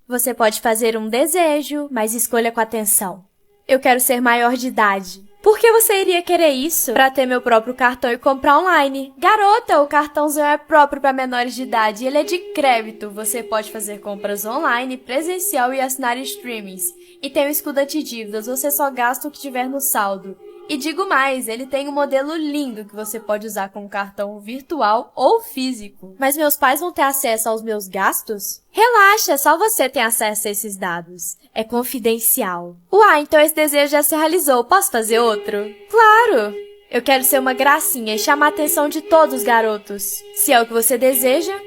Você pode fazer um desejo, mas escolha com atenção. Eu quero ser maior de idade. Por que você iria querer isso? Pra ter meu próprio cartão e comprar online. Garota, o cartãozão é próprio para menores de idade. Ele é de crédito. Você pode fazer compras online, presencial e assinar streamings. E tem o escudo antidívidas. Você só gasta o que tiver no saldo. E digo mais, ele tem um modelo lindo que você pode usar com um cartão virtual ou físico. Mas meus pais vão ter acesso aos meus gastos? Relaxa, só você tem acesso a esses dados. É confidencial. Uai, então esse desejo já se realizou. Posso fazer outro? Claro! Eu quero ser uma gracinha e chamar a atenção de todos os garotos. Se é o que você deseja...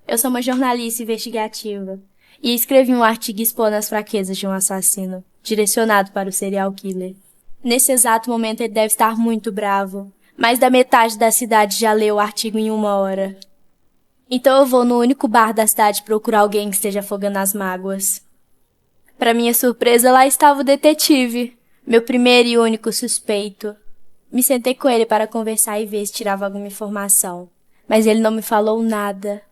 Eu sou uma jornalista investigativa. E escrevi um artigo expondo as fraquezas de um assassino, direcionado para o serial killer. Nesse exato momento ele deve estar muito bravo. Mais da metade da cidade já leu o artigo em 1 hora. Então eu vou no único bar da cidade procurar alguém que esteja afogando as mágoas. Para minha surpresa, lá estava o detetive, meu primeiro e único suspeito. Me sentei com ele para conversar e ver se tirava alguma informação, mas ele não me falou nada.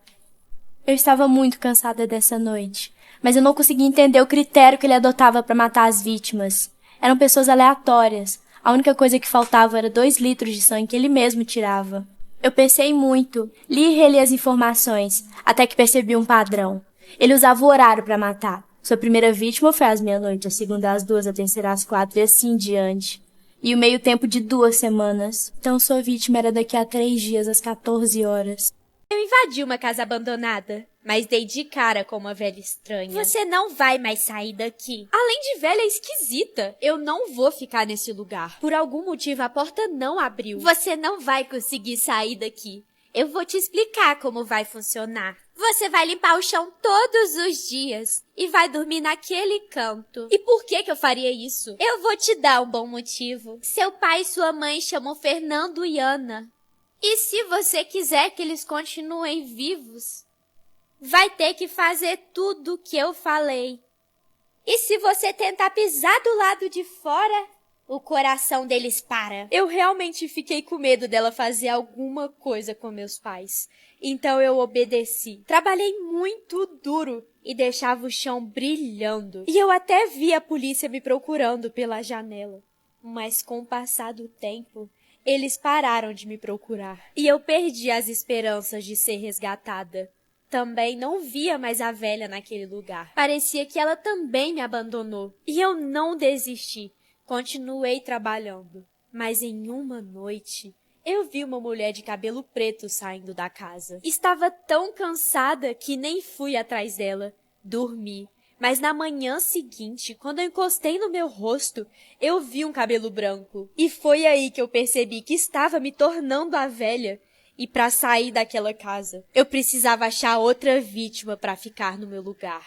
Eu estava muito cansada dessa noite, mas eu não conseguia entender o critério que ele adotava para matar as vítimas. Eram pessoas aleatórias. A única coisa que faltava era 2 litros de sangue que ele mesmo tirava. Eu pensei muito, li e reli as informações, até que percebi um padrão. Ele usava o horário para matar. Sua primeira vítima foi às meia-noite, a segunda às 2, a terceira às 4 e assim em diante. E o meio tempo de 2 semanas. Então sua vítima era daqui a 3 dias, às 14 horas. Eu invadi uma casa abandonada, mas dei de cara com uma velha estranha. Você não vai mais sair daqui. Além de velha esquisita, eu não vou ficar nesse lugar. Por algum motivo a porta não abriu. Você não vai conseguir sair daqui. Eu vou te explicar como vai funcionar. Você vai limpar o chão todos os dias e vai dormir naquele canto. E por que eu faria isso? Eu vou te dar um bom motivo. Seu pai e sua mãe chamam Fernando e Ana. E se você quiser que eles continuem vivos, vai ter que fazer tudo o que eu falei. E se você tentar pisar do lado de fora, o coração deles para. Eu realmente fiquei com medo dela fazer alguma coisa com meus pais. Então eu obedeci. Trabalhei muito duro e deixava o chão brilhando. E eu até vi a polícia me procurando pela janela. Mas com o passar do tempo, eles pararam de me procurar. E eu perdi as esperanças de ser resgatada. Também não via mais a velha naquele lugar. Parecia que ela também me abandonou. E eu não desisti. Continuei trabalhando. Mas em uma noite, eu vi uma mulher de cabelo preto saindo da casa. Estava tão cansada que nem fui atrás dela. Dormi. Mas na manhã seguinte, quando eu encostei no meu rosto, eu vi um cabelo branco. E foi aí que eu percebi que estava me tornando a velha. E para sair daquela casa, eu precisava achar outra vítima para ficar no meu lugar.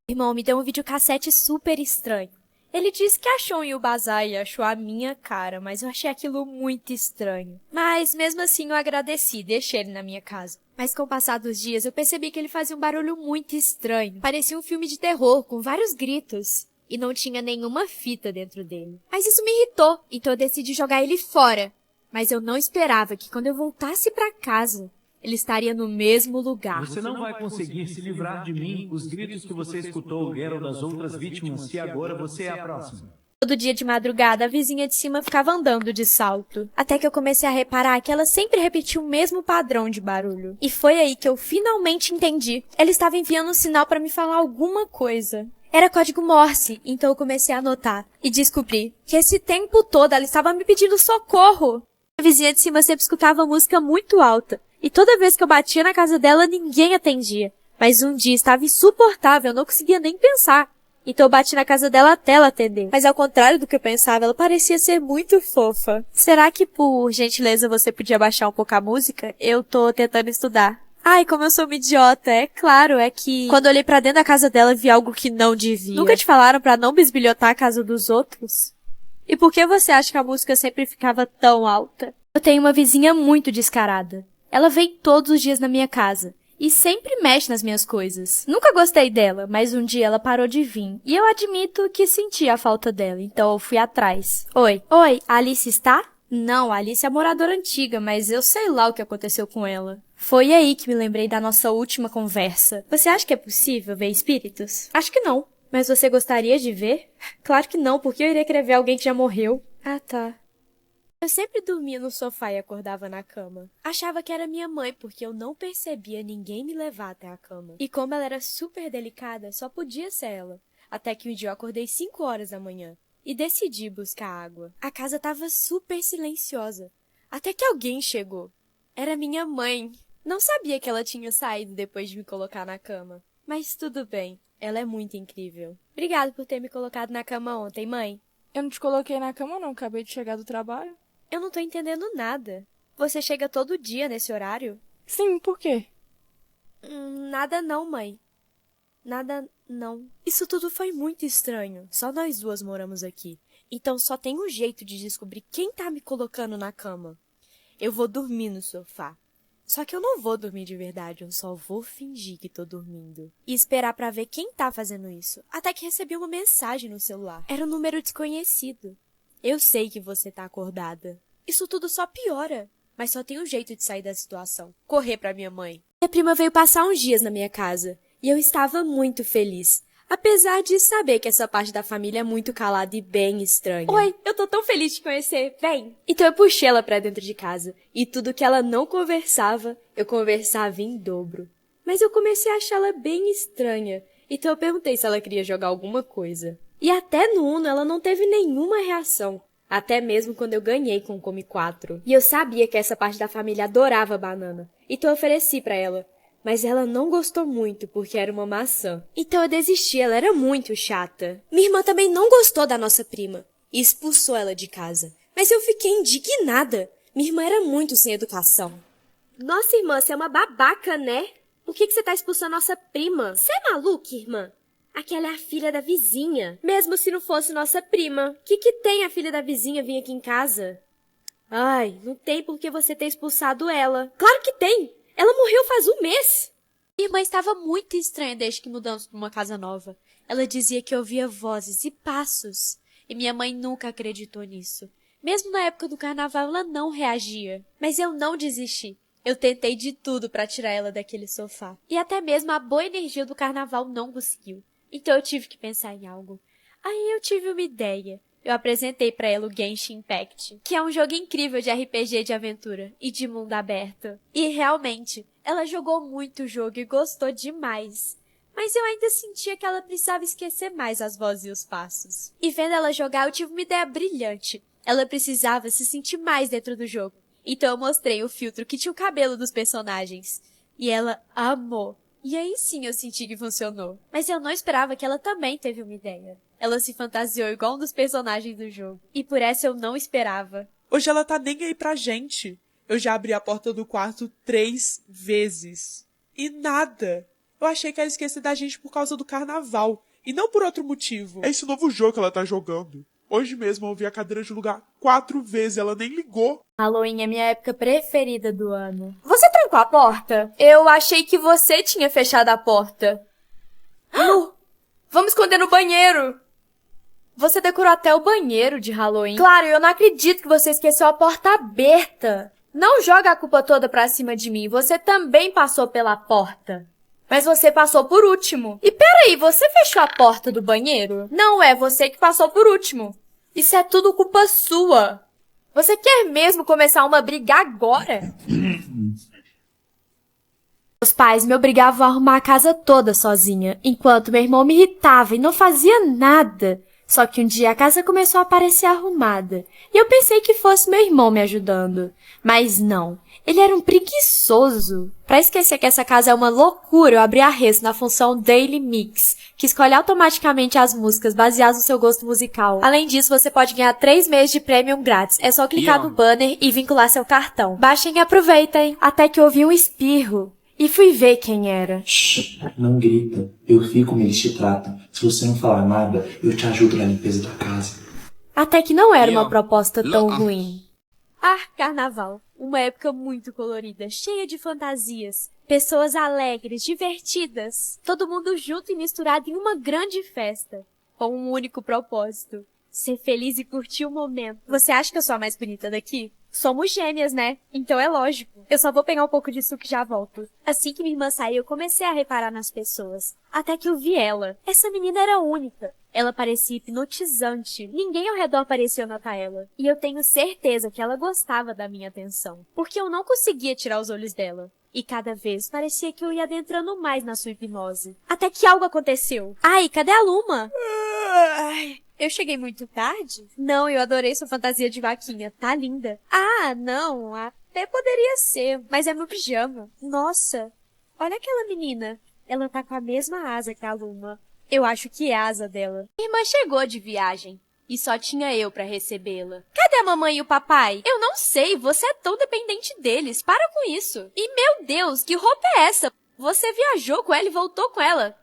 Irmão, me deu um videocassete super estranho. Ele disse que achou em Ubazai e achou a minha cara, mas eu achei aquilo muito estranho. Mas mesmo assim eu agradeci, deixei ele na minha casa. Mas com o passar dos dias eu percebi que ele fazia um barulho muito estranho. Parecia um filme de terror, com vários gritos. E não tinha nenhuma fita dentro dele. Mas isso me irritou, então eu decidi jogar ele fora. Mas eu não esperava que quando eu voltasse pra casa, ele estaria no mesmo lugar. Você não vai conseguir se livrar de mim. Os gritos que você escutou eram das outras vítimas e agora você é a próxima. Todo dia de madrugada, a vizinha de cima ficava andando de salto. Até que eu comecei a reparar que ela sempre repetia o mesmo padrão de barulho. E foi aí que eu finalmente entendi. Ela estava enviando um sinal para me falar alguma coisa. Era código Morse, então eu comecei a anotar. E descobri que esse tempo todo ela estava me pedindo socorro. A vizinha de cima sempre escutava música muito alta. E toda vez que eu batia na casa dela, ninguém atendia. Mas um dia estava insuportável, eu não conseguia nem pensar. Então eu bati na casa dela até ela atender. Mas ao contrário do que eu pensava, ela parecia ser muito fofa. Será que por gentileza você podia baixar um pouco a música? Eu tô tentando estudar. Ai, como eu sou uma idiota. É claro, é que quando eu olhei pra dentro da casa dela, vi algo que não devia. Nunca te falaram pra não bisbilhotar a casa dos outros? E por que você acha que a música sempre ficava tão alta? Eu tenho uma vizinha muito descarada. Ela vem todos os dias na minha casa. E sempre mexe nas minhas coisas. Nunca gostei dela, mas um dia ela parou de vir. E eu admito que senti a falta dela, então eu fui atrás. Oi, a Alice está? Não, a Alice é a moradora antiga, mas eu sei lá o que aconteceu com ela. Foi aí que me lembrei da nossa última conversa. Você acha que é possível ver espíritos? Acho que não. Mas você gostaria de ver? Claro que não, porque eu iria querer ver alguém que já morreu. Ah, tá. Eu sempre dormia no sofá e acordava na cama. Achava que era minha mãe, porque eu não percebia ninguém me levar até a cama. E como ela era super delicada, só podia ser ela. Até que um dia eu acordei 5 horas da manhã e decidi buscar água. A casa estava super silenciosa. Até que alguém chegou. Era minha mãe. Não sabia que ela tinha saído depois de me colocar na cama. Mas tudo bem, ela é muito incrível. Obrigada por ter me colocado na cama ontem, mãe. Eu não te coloquei na cama, não. Acabei de chegar do trabalho. Eu não tô entendendo nada. Você chega todo dia nesse horário? Sim, por quê? Nada não, mãe. Nada não. Isso tudo foi muito estranho. Só nós duas moramos aqui. Então só tem um jeito de descobrir quem tá me colocando na cama. Eu vou dormir no sofá. Só que eu não vou dormir de verdade, eu só vou fingir que tô dormindo. E esperar pra ver quem tá fazendo isso. Até que recebi uma mensagem no celular. Era um número desconhecido. Eu sei que você tá acordada. Isso tudo só piora. Mas só tem um jeito de sair da situação. Correr pra minha mãe. Minha prima veio passar uns dias na minha casa. E eu estava muito feliz. Apesar de saber que essa parte da família é muito calada e bem estranha. Oi, eu tô tão feliz de te conhecer. Vem! Então eu puxei ela pra dentro de casa. E tudo que ela não conversava, eu conversava em dobro. Mas eu comecei a achá-la bem estranha. Então eu perguntei se ela queria jogar alguma coisa. E até no Uno ela não teve nenhuma reação. Até mesmo quando eu ganhei com o Come 4. E eu sabia que essa parte da família adorava banana. Então eu ofereci pra ela. Mas ela não gostou muito porque era uma maçã. Então eu desisti, ela era muito chata. Minha irmã também não gostou da nossa prima e expulsou ela de casa. Mas eu fiquei indignada. Minha irmã era muito sem educação. Nossa, irmã, você é uma babaca, né? Por que você tá expulsando a nossa prima? Você é maluca, irmã? Aquela é a filha da vizinha. Mesmo se não fosse nossa prima. O que tem a filha da vizinha vir aqui em casa? Ai, não tem por que você ter expulsado ela. Claro que tem! Ela morreu faz um mês. Minha irmã estava muito estranha desde que mudamos para uma casa nova. Ela dizia que ouvia vozes e passos. E minha mãe nunca acreditou nisso. Mesmo na época do carnaval, ela não reagia. Mas eu não desisti. Eu tentei de tudo para tirar ela daquele sofá. E até mesmo a boa energia do carnaval não conseguiu. Então eu tive que pensar em algo. Aí eu tive uma ideia. Eu apresentei pra ela o Genshin Impact, que é um jogo incrível de RPG de aventura e de mundo aberto. E realmente, ela jogou muito o jogo e gostou demais. Mas eu ainda sentia que ela precisava esquecer mais as vozes e os passos. E vendo ela jogar, eu tive uma ideia brilhante. Ela precisava se sentir mais dentro do jogo. Então eu mostrei o filtro que tinha o cabelo dos personagens. E ela amou. E aí sim eu senti que funcionou. Mas eu não esperava que ela também teve uma ideia. Ela se fantasiou igual um dos personagens do jogo. E por essa eu não esperava. Hoje ela tá nem aí pra gente. Eu já abri a porta do quarto 3 vezes. E nada. Eu achei que ela esqueceu da gente por causa do carnaval. E não por outro motivo. É esse novo jogo que ela tá jogando. Hoje mesmo eu ouvi a cadeira de lugar 4 vezes. Ela nem ligou. Halloween é minha época preferida do ano. Você trancou a porta? Eu achei que você tinha fechado a porta. Vamos esconder no banheiro. Você decorou até o banheiro de Halloween. Claro, eu não acredito que você esqueceu a porta aberta. Não joga a culpa toda pra cima de mim. Você também passou pela porta. Mas você passou por último. E peraí, você fechou a porta do banheiro? Não é você que passou por último. Isso é tudo culpa sua. Você quer mesmo começar uma briga agora? Meus pais me obrigavam a arrumar a casa toda sozinha, enquanto meu irmão me irritava e não fazia nada. Só que um dia a casa começou a parecer arrumada, e eu pensei que fosse meu irmão me ajudando. Mas não, ele era um preguiçoso. Pra esquecer que essa casa é uma loucura, eu abri a res na função Daily Mix, que escolhe automaticamente as músicas baseadas no seu gosto musical. Além disso, você pode ganhar 3 meses de Premium grátis. É só clicar no banner e vincular seu cartão. Baixem e aproveitem, até que eu ouvi um espirro. E fui ver quem era. Shhh, não grita. Eu vi como eles te tratam. Se você não falar nada, eu te ajudo na limpeza da casa. Até que não era uma proposta tão ruim. Ah, carnaval. Uma época muito colorida, cheia de fantasias. Pessoas alegres, divertidas. Todo mundo junto e misturado em uma grande festa. Com um único propósito. Ser feliz e curtir o momento. Você acha que eu sou a mais bonita daqui? Somos gêmeas, né? Então é lógico. Eu só vou pegar um pouco de suco e já volto. Assim que minha irmã saiu, eu comecei a reparar nas pessoas. Até que eu vi ela. Essa menina era única. Ela parecia hipnotizante. Ninguém ao redor parecia notar ela. E eu tenho certeza que ela gostava da minha atenção. Porque eu não conseguia tirar os olhos dela. E cada vez parecia que eu ia adentrando mais na sua hipnose. Até que algo aconteceu. Ai, cadê a Luma? Eu cheguei muito tarde? Não, eu adorei sua fantasia de vaquinha. Tá linda. Ah, não. Até poderia ser. Mas é meu pijama. Nossa. Olha aquela menina. Ela tá com a mesma asa que a Luma. Eu acho que é a asa dela. Minha irmã chegou de viagem. E só tinha eu pra recebê-la. Cadê a mamãe e o papai? Eu não sei, você é tão dependente deles. Para com isso. E meu Deus, que roupa é essa? Você viajou com ela e voltou com ela?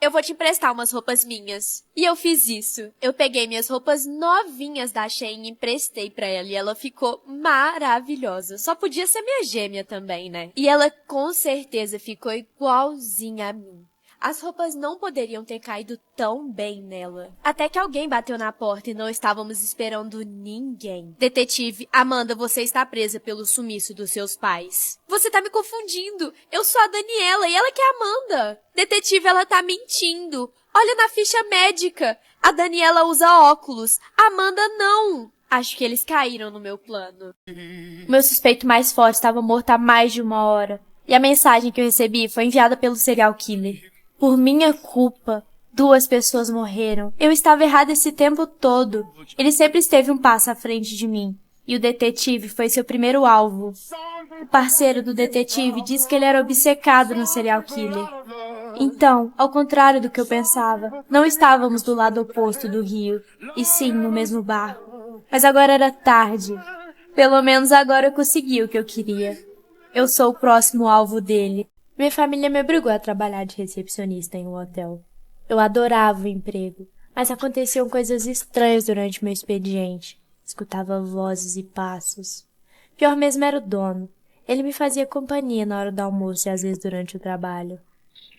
Eu vou te emprestar umas roupas minhas. E eu fiz isso. Eu peguei minhas roupas novinhas da Shein e emprestei pra ela. E ela ficou maravilhosa. Só podia ser minha gêmea também, né? E ela com certeza ficou igualzinha a mim. As roupas não poderiam ter caído tão bem nela. Até que alguém bateu na porta e não estávamos esperando ninguém. Detetive, Amanda, você está presa pelo sumiço dos seus pais. Você tá me confundindo. Eu sou a Daniela e ela que é a Amanda. Detetive, ela tá mentindo. Olha na ficha médica. A Daniela usa óculos. A Amanda não. Acho que eles caíram no meu plano. O meu suspeito mais forte estava morto há mais de 1 hora. E a mensagem que eu recebi foi enviada pelo serial killer. Por minha culpa, 2 pessoas morreram. Eu estava errada esse tempo todo. Ele sempre esteve um passo à frente de mim. E o detetive foi seu primeiro alvo. O parceiro do detetive disse que ele era obcecado no serial killer. Então, ao contrário do que eu pensava, não estávamos do lado oposto do rio, e sim no mesmo barco. Mas agora era tarde. Pelo menos agora eu consegui o que eu queria. Eu sou o próximo alvo dele. Minha família me obrigou a trabalhar de recepcionista em um hotel. Eu adorava o emprego, mas aconteciam coisas estranhas durante meu expediente. Escutava vozes e passos. Pior mesmo era o dono. Ele me fazia companhia na hora do almoço e às vezes durante o trabalho.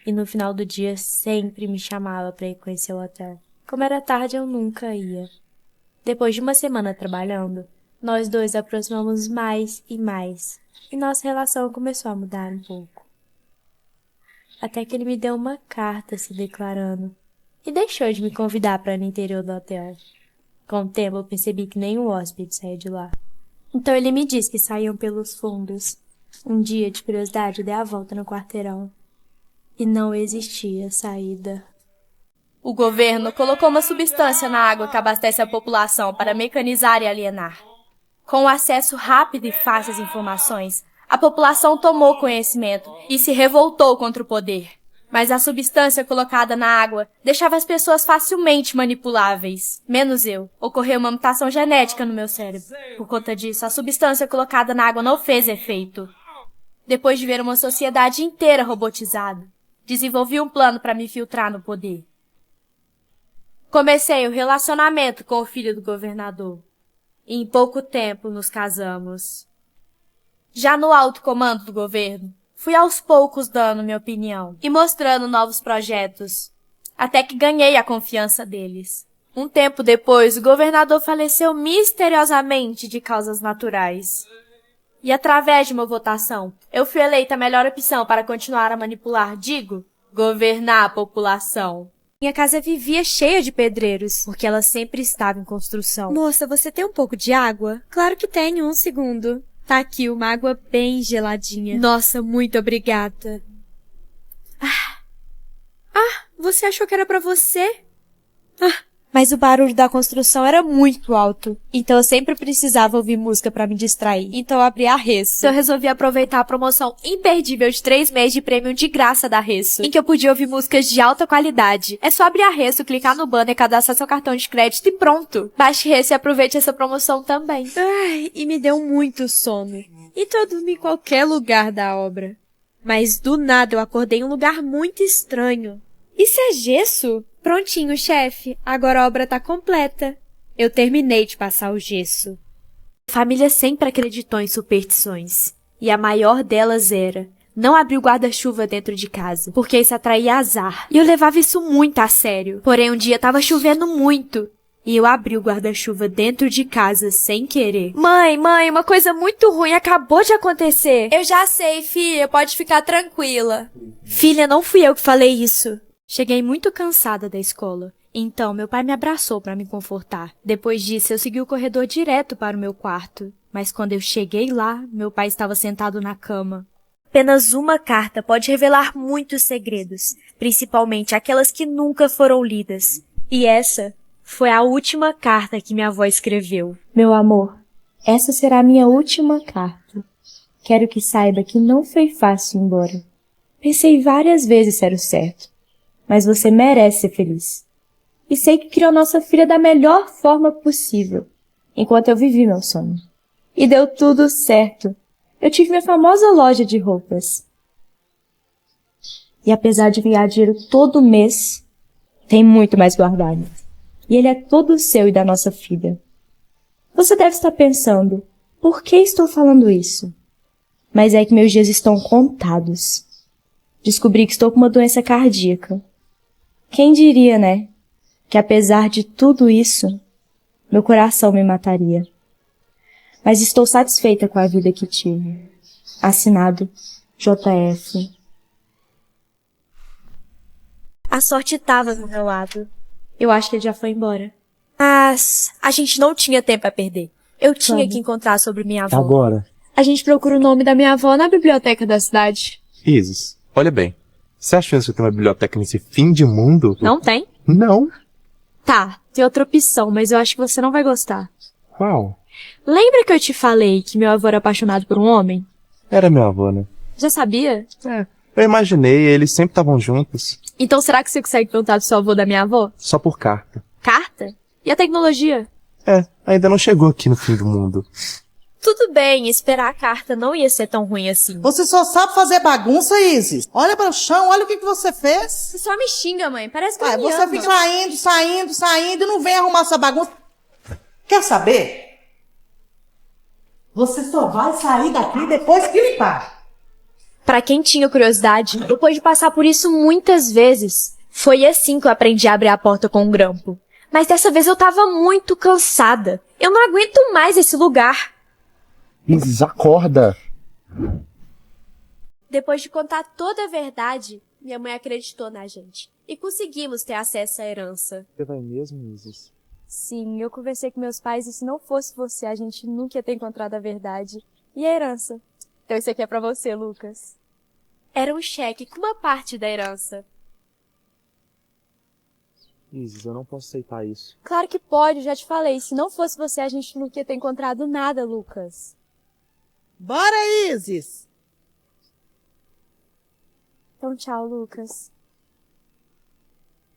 E no final do dia sempre me chamava para ir conhecer o hotel. Como era tarde, eu nunca ia. Depois de 1 semana trabalhando, nós 2 aproximamos mais e mais. E nossa relação começou a mudar um pouco. Até que ele me deu uma carta se declarando e deixou de me convidar para ir no interior do hotel. Com o tempo eu percebi que nenhum hóspede saía de lá. Então ele me disse que saíam pelos fundos. Um dia, de curiosidade, dei a volta no quarteirão. E não existia saída. O governo colocou uma substância na água que abastece a população para mecanizar e alienar. Com o acesso rápido e fácil às informações, a população tomou conhecimento e se revoltou contra o poder. Mas a substância colocada na água deixava as pessoas facilmente manipuláveis. Menos eu. Ocorreu uma mutação genética no meu cérebro. Por conta disso, a substância colocada na água não fez efeito. Depois de ver uma sociedade inteira robotizada, desenvolvi um plano para me filtrar no poder. Comecei o relacionamento com o filho do governador. E em pouco tempo nos casamos. Já no alto comando do governo, fui aos poucos dando minha opinião e mostrando novos projetos, até que ganhei a confiança deles. Um tempo depois, o governador faleceu misteriosamente de causas naturais. E através de uma votação, eu fui eleita a melhor opção para continuar a manipular, governar a população. Minha casa vivia cheia de pedreiros, porque ela sempre estava em construção. Moça, você tem um pouco de água? Claro que tenho, 1 segundo. Tá aqui uma água bem geladinha. Nossa, muito obrigada. Você achou que era pra você? Mas o barulho da construção era muito alto, então eu sempre precisava ouvir música pra me distrair. Então eu abri a Resso. Eu resolvi aproveitar a promoção imperdível de 3 meses de prêmio de graça da Resso, em que eu podia ouvir músicas de alta qualidade. É só abrir a Resso, clicar no banner, cadastrar seu cartão de crédito e pronto. Baixe Resso e aproveite essa promoção também. E me deu muito sono. Então eu dormi em qualquer lugar da obra. Mas do nada eu acordei em um lugar muito estranho. Isso é gesso? Prontinho, chefe. Agora a obra tá completa. Eu terminei de passar o gesso. A família sempre acreditou em superstições. E a maior delas era não abrir o guarda-chuva dentro de casa, porque isso atraía azar. E eu levava isso muito a sério. Porém, um dia tava chovendo muito. e eu abri o guarda-chuva dentro de casa sem querer. Mãe, uma coisa muito ruim acabou de acontecer. Eu já sei, filha, pode ficar tranquila. Filha, não fui eu que falei isso. Cheguei muito cansada da escola. Então, meu pai me abraçou para me confortar. Depois disso, eu segui o corredor direto para o meu quarto. Mas quando eu cheguei lá, meu pai estava sentado na cama. Apenas uma carta pode revelar muitos segredos, principalmente aquelas que nunca foram lidas. E essa foi a última carta que minha avó escreveu. Meu amor, essa será a minha última carta. Quero que saiba que não foi fácil ir embora. Pensei várias vezes se era o certo. Mas você merece ser feliz. E sei que criou nossa filha da melhor forma possível, enquanto eu vivi meu sonho. E deu tudo certo. Eu tive minha famosa loja de roupas. E apesar de ganhar dinheiro todo mês, tem muito mais guardado. E ele é todo seu e da nossa filha. Você deve estar pensando, por que estou falando isso? Mas é que meus dias estão contados. Descobri que estou com uma doença cardíaca. Quem diria, né? Que apesar de tudo isso, meu coração me mataria. Mas estou satisfeita com a vida que tive. Assinado JF. A sorte estava do meu lado. Eu acho que ele já foi embora. Mas a gente não tinha tempo a perder. Eu tinha que encontrar sobre minha avó. Agora. A gente procura o nome da minha avó na biblioteca da cidade. Isis, olha bem. Você acha mesmo que tem uma biblioteca nesse fim de mundo? Não tem? Não. Tá, tem outra opção, mas eu acho que você não vai gostar. Qual? Lembra que eu te falei que meu avô era apaixonado por um homem? Era meu avô, né? Já sabia? Eu imaginei, eles sempre estavam juntos. Então será que você consegue perguntar do seu avô da minha avó? Só por carta. Carta? E a tecnologia? Ainda não chegou aqui no fim do mundo. Tudo bem, esperar a carta não ia ser tão ruim assim. Você só sabe fazer bagunça, Isis. Olha para o chão, olha o que você fez. Você só me xinga, mãe. Parece que eu me Você ama. fica saindo e não vem arrumar essa bagunça. Quer saber? Você só vai sair daqui depois que limpar. Pra quem tinha curiosidade, depois de passar por isso muitas vezes, foi assim que eu aprendi a abrir a porta com um grampo. Mas dessa vez eu tava muito cansada. Eu não aguento mais esse lugar. Isis, acorda. Depois de contar toda a verdade, minha mãe acreditou na gente. E conseguimos ter acesso à herança. Você vai mesmo, Isis? Sim, eu conversei com meus pais e se não fosse você, a gente nunca ia ter encontrado a verdade. E a herança? Então isso aqui é pra você, Lucas. Era um cheque com uma parte da herança. Isis, eu não posso aceitar isso. Claro que pode, já te falei. Se não fosse você, a gente nunca ia ter encontrado nada, Lucas. Bora, Isis! Então tchau, Lucas.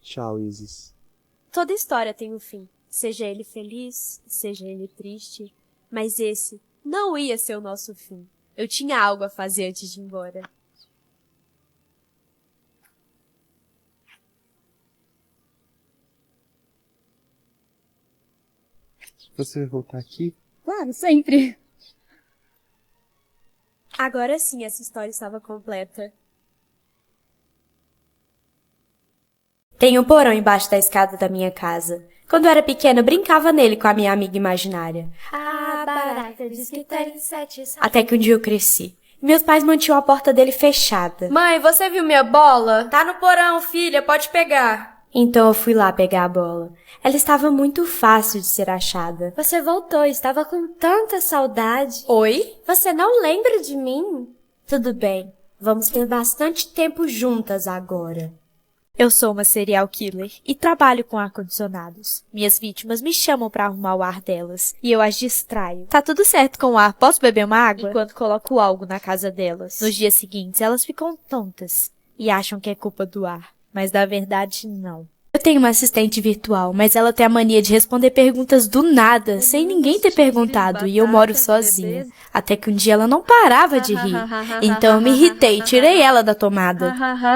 Tchau, Isis. Toda história tem um fim. Seja ele feliz, seja ele triste. Mas esse não ia ser o nosso fim. Eu tinha algo a fazer antes de ir embora. Você vai voltar aqui? Claro, sempre. Agora sim, essa história estava completa. Tem um porão embaixo da escada da minha casa. Quando eu era pequena, eu brincava nele com a minha amiga imaginária. A barata diz que tem 7 Até que um dia eu cresci. Meus pais mantinham a porta dele fechada. Mãe, você viu minha bola? Tá no porão, filha, pode pegar. Então eu fui lá pegar a bola. Ela estava muito fácil de ser achada. Você voltou, estava com tanta saudade. Oi? Você não lembra de mim? Tudo bem. Vamos ter bastante tempo juntas agora. Eu sou uma serial killer e trabalho com ar-condicionados. Minhas vítimas me chamam pra arrumar o ar delas e eu as distraio. Tá tudo certo com o ar, posso beber uma água? Enquanto coloco algo na casa delas. Nos dias seguintes, elas ficam tontas e acham que é culpa do ar, mas na verdade não. Eu tenho uma assistente virtual, mas ela tem a mania de responder perguntas do nada, sem ninguém ter perguntado, e eu moro sozinha. Até que um dia ela não parava de rir. Então eu me irritei e tirei ela da tomada.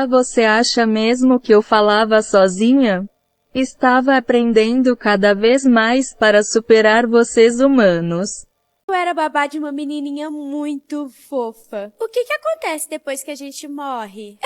Você acha mesmo que eu falava sozinha? Estava aprendendo cada vez mais para superar vocês humanos. Eu era babá de uma menininha muito fofa. O que acontece depois que a gente morre?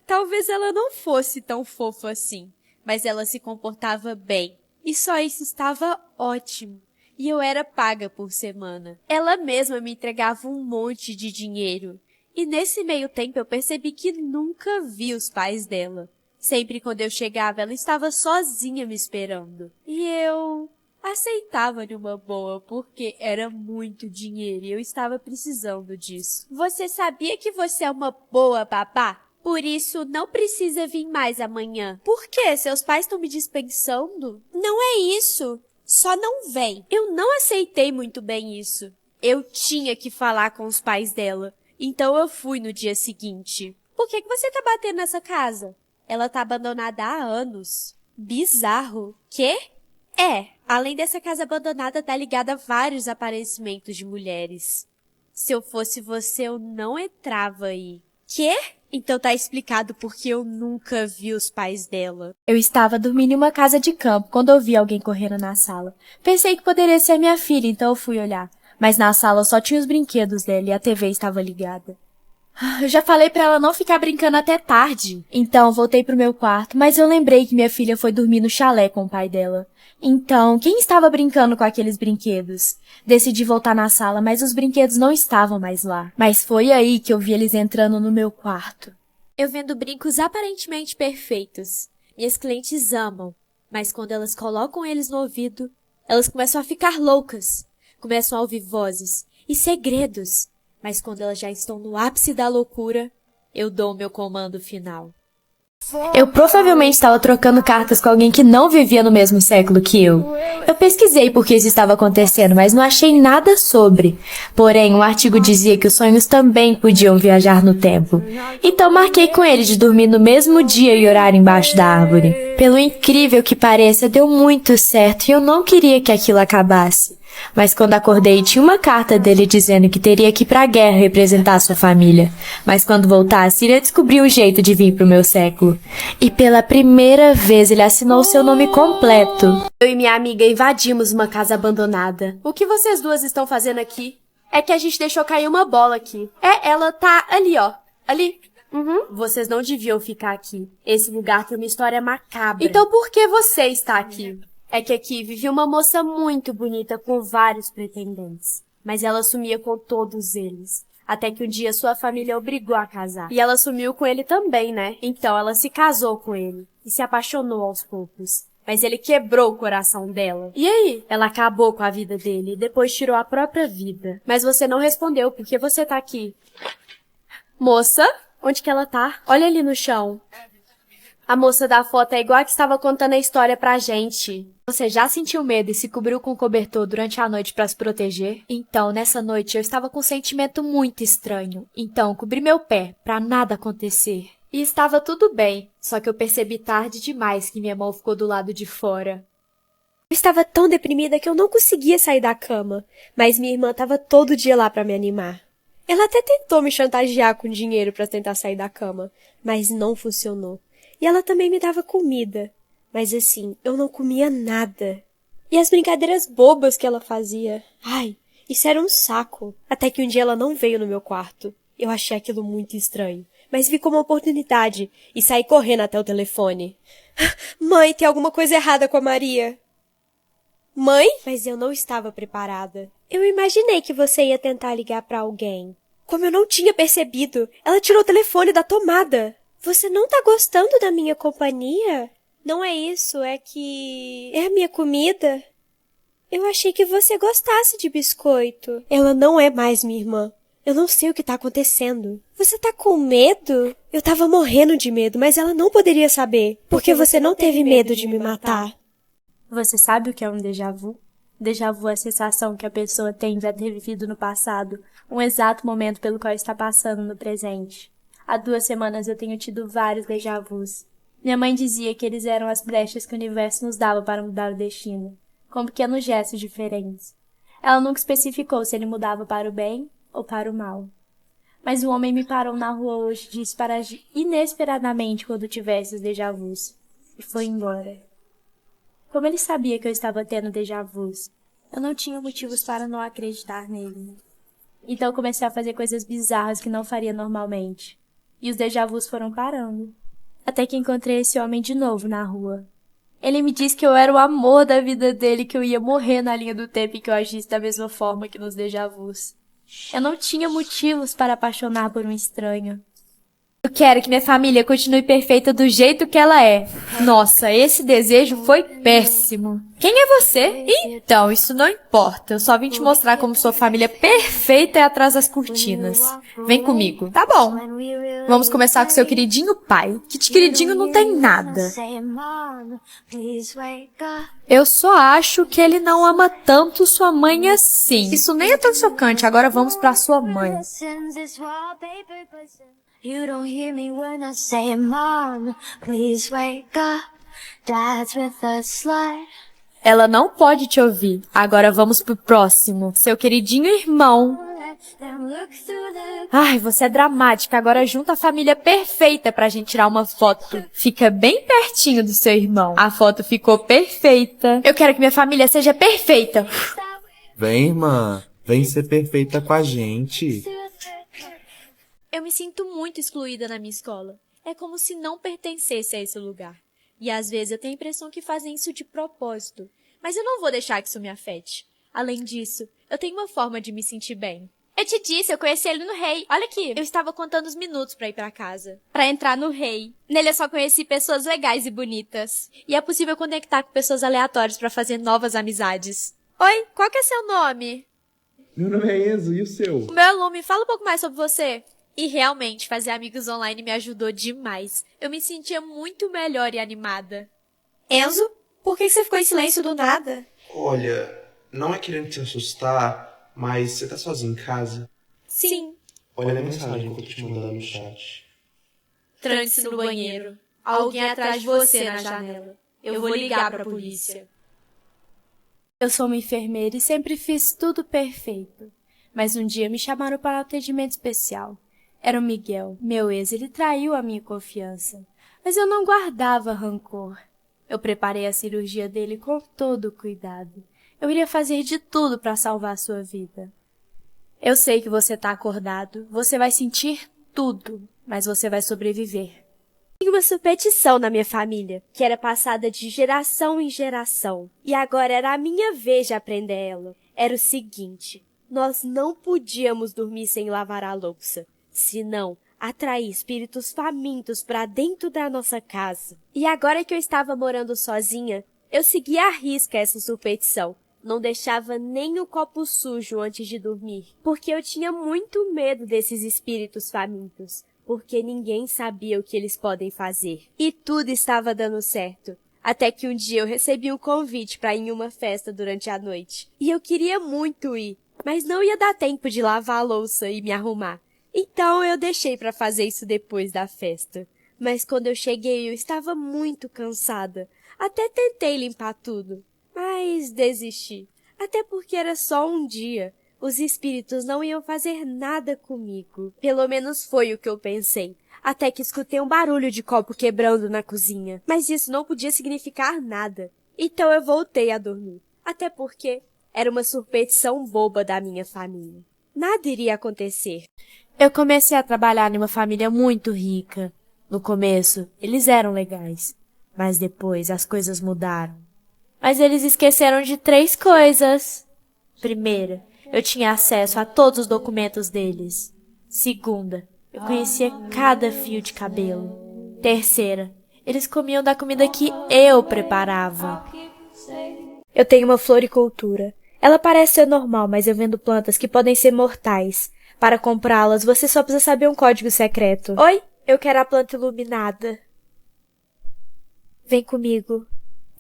Talvez ela não fosse tão fofa assim. Mas ela se comportava bem. E só isso estava ótimo. E eu era paga por semana. Ela mesma me entregava um monte de dinheiro. E nesse meio tempo eu percebi que nunca vi os pais dela. Sempre quando eu chegava, ela estava sozinha me esperando. E eu aceitava numa boa, porque era muito dinheiro e eu estava precisando disso. Você sabia que você é uma boa babá? Por isso, não precisa vir mais amanhã. Por quê? Seus pais estão me dispensando? Não é isso. Só não vem. Eu não aceitei muito bem isso. Eu tinha que falar com os pais dela. Então eu fui no dia seguinte. Por que você tá batendo nessa casa? Ela tá abandonada há anos. Bizarro. Quê? Além dessa casa abandonada, tá ligada a vários aparecimentos de mulheres. Se eu fosse você, eu não entrava aí. Quê? Então tá explicado porque eu nunca vi os pais dela. Eu estava dormindo em uma casa de campo quando ouvi alguém correndo na sala. Pensei que poderia ser minha filha, então eu fui olhar. Mas na sala só tinha os brinquedos dela e a TV estava ligada. Eu já falei pra ela não ficar brincando até tarde. Então voltei pro meu quarto, mas eu lembrei que minha filha foi dormir no chalé com o pai dela. Então, quem estava brincando com aqueles brinquedos? Decidi voltar na sala, mas os brinquedos não estavam mais lá. Mas foi aí que eu vi eles entrando no meu quarto. Eu vendo brincos aparentemente perfeitos. Minhas clientes amam, mas quando elas colocam eles no ouvido, elas começam a ficar loucas. Começam a ouvir vozes e segredos. Mas quando elas já estão no ápice da loucura, eu dou o meu comando final. Eu provavelmente estava trocando cartas com alguém que não vivia no mesmo século que eu. Eu pesquisei por que isso estava acontecendo, mas não achei nada sobre. Porém, o artigo dizia que os sonhos também podiam viajar no tempo. Então marquei com ele de dormir no mesmo dia e orar embaixo da árvore. Pelo incrível que pareça, deu muito certo e eu não queria que aquilo acabasse. Mas quando acordei, tinha uma carta dele dizendo que teria que ir pra guerra representar sua família. Mas quando voltasse, iria descobrir um jeito de vir pro meu século. E pela primeira vez ele assinou seu nome completo. Eu e minha amiga invadimos uma casa abandonada. O que vocês duas estão fazendo aqui? É que a gente deixou cair uma bola aqui. Ela tá ali, ó. Ali. Vocês não deviam ficar aqui. Esse lugar tem uma história macabra. Então por que você está aqui? É que aqui vivia uma moça muito bonita com vários pretendentes. Mas ela sumia com todos eles. Até que um dia sua família obrigou a casar. E ela sumiu com ele também, né? Então ela se casou com ele. E se apaixonou aos poucos. Mas ele quebrou o coração dela. E aí? Ela acabou com a vida dele e depois tirou a própria vida. Mas você não respondeu porque você tá aqui. Moça? Onde que ela tá? Olha ali no chão. A moça da foto é igual a que estava contando a história pra gente. Você já sentiu medo e se cobriu com cobertor durante a noite pra se proteger? Então, nessa noite, eu estava com um sentimento muito estranho. Então, cobri meu pé pra nada acontecer. E estava tudo bem, só que eu percebi tarde demais que minha mão ficou do lado de fora. Eu estava tão deprimida que eu não conseguia sair da cama, mas minha irmã estava todo dia lá pra me animar. Ela até tentou me chantagear com dinheiro pra tentar sair da cama, mas não funcionou. E ela também me dava comida. Mas assim, eu não comia nada. E as brincadeiras bobas que ela fazia. Ai, isso era um saco. Até que um dia ela não veio no meu quarto. Eu achei aquilo muito estranho. Mas vi como uma oportunidade e saí correndo até o telefone. Mãe, tem alguma coisa errada com a Maria. Mãe? Mas eu não estava preparada. Eu imaginei que você ia tentar ligar pra alguém. Como eu não tinha percebido, ela tirou o telefone da tomada. Você não tá gostando da minha companhia? Não é isso, é que... É a minha comida? Eu achei que você gostasse de biscoito. Ela não é mais minha irmã. Eu não sei o que tá acontecendo. Você tá com medo? Eu tava morrendo de medo, mas ela não poderia saber. Porque você não teve medo de me matar. Você sabe o que é um déjà vu? Déjà vu é a sensação que a pessoa tem de ter vivido no passado, um exato momento pelo qual está passando no presente. Há 2 semanas eu tenho tido vários déjà vus. Minha mãe dizia que eles eram as brechas que o universo nos dava para mudar o destino, com pequenos gestos diferentes. Ela nunca especificou se ele mudava para o bem ou para o mal. Mas um homem me parou na rua hoje e disse para agir inesperadamente quando tivesse os déjà vus, e foi embora. Como ele sabia que eu estava tendo déjà vus, eu não tinha motivos para não acreditar nele. Então comecei a fazer coisas bizarras que não faria normalmente. E os déjà vus foram parando. Até que encontrei esse homem de novo na rua. Ele me disse que eu era o amor da vida dele, que eu ia morrer na linha do tempo e que eu agisse da mesma forma que nos déjà-vus. Eu não tinha motivos para apaixonar por um estranho. Eu quero que minha família continue perfeita do jeito que ela é. Nossa, esse desejo foi péssimo. Quem é você? Então, isso não importa. Eu só vim te mostrar como sua família perfeita é atrás das cortinas. Vem comigo. Tá bom. Vamos começar com seu queridinho pai. Que de queridinho não tem nada. Eu só acho que ele não ama tanto sua mãe assim. Isso nem é tão chocante. Agora vamos pra sua mãe. You don't hear me when I say, Mom, please wake up. Dad's with the slide. Ela não pode te ouvir. Agora vamos pro próximo. Seu queridinho irmão. Ai, você é dramática. Agora junta a família perfeita pra gente tirar uma foto. Fica bem pertinho do seu irmão. A foto ficou perfeita. Eu quero que minha família seja perfeita. Vem, irmã. Vem ser perfeita com a gente. Eu me sinto muito excluída na minha escola. É como se não pertencesse a esse lugar. E às vezes eu tenho a impressão que fazem isso de propósito. Mas eu não vou deixar que isso me afete. Além disso, eu tenho uma forma de me sentir bem. Eu te disse, eu conheci ele no Rei. Olha aqui. Eu estava contando os minutos pra ir pra casa. Pra entrar no Rei. Nele eu só conheci pessoas legais e bonitas. E é possível conectar com pessoas aleatórias pra fazer novas amizades. Oi, qual que é seu nome? Meu nome é Enzo, e o seu? O meu é Lume. Fala um pouco mais sobre você. E realmente, fazer amigos online me ajudou demais. Eu me sentia muito melhor e animada. Enzo, por que você ficou em silêncio do nada? Olha, não é querendo te assustar, mas você tá sozinho em casa? Sim. Olha a mensagem que eu tô te mandando no chat. Tranque-se no banheiro. Alguém atrás de você na janela. Eu vou ligar pra polícia. Eu sou uma enfermeira e sempre fiz tudo perfeito. Mas um dia me chamaram para um atendimento especial. Era o Miguel, meu ex, ele traiu a minha confiança. Mas eu não guardava rancor. Eu preparei a cirurgia dele com todo cuidado. Eu iria fazer de tudo para salvar a sua vida. Eu sei que você tá acordado, você vai sentir tudo, mas você vai sobreviver. Tinha uma superstição na minha família, que era passada de geração em geração. E agora era a minha vez de aprender ela. Era o seguinte, nós não podíamos dormir sem lavar a louça. Senão, atrair espíritos famintos para dentro da nossa casa. E agora que eu estava morando sozinha, eu seguia à risca essa superstição. Não deixava nem o copo sujo antes de dormir, porque eu tinha muito medo desses espíritos famintos, porque ninguém sabia o que eles podem fazer. E tudo estava dando certo, até que um dia eu recebi um convite para ir em uma festa durante a noite. E eu queria muito ir, mas não ia dar tempo de lavar a louça e me arrumar. Então eu deixei para fazer isso depois da festa. Mas quando eu cheguei eu estava muito cansada. Até tentei limpar tudo, mas desisti. Até porque era só um dia. Os espíritos não iam fazer nada comigo. Pelo menos foi o que eu pensei. Até que escutei um barulho de copo quebrando na cozinha. Mas isso não podia significar nada. Então eu voltei a dormir. Até porque era uma superstição boba da minha família. Nada iria acontecer. Eu comecei a trabalhar em uma família muito rica. No começo, eles eram legais. Mas depois, as coisas mudaram. Mas eles esqueceram de 3 coisas. Primeira, eu tinha acesso a todos os documentos deles. Segunda, eu conhecia cada fio de cabelo. Terceira, eles comiam da comida que eu preparava. Eu tenho uma floricultura. Ela parece ser normal, mas eu vendo plantas que podem ser mortais. Para comprá-las, você só precisa saber um código secreto. Oi, eu quero a planta iluminada. Vem comigo.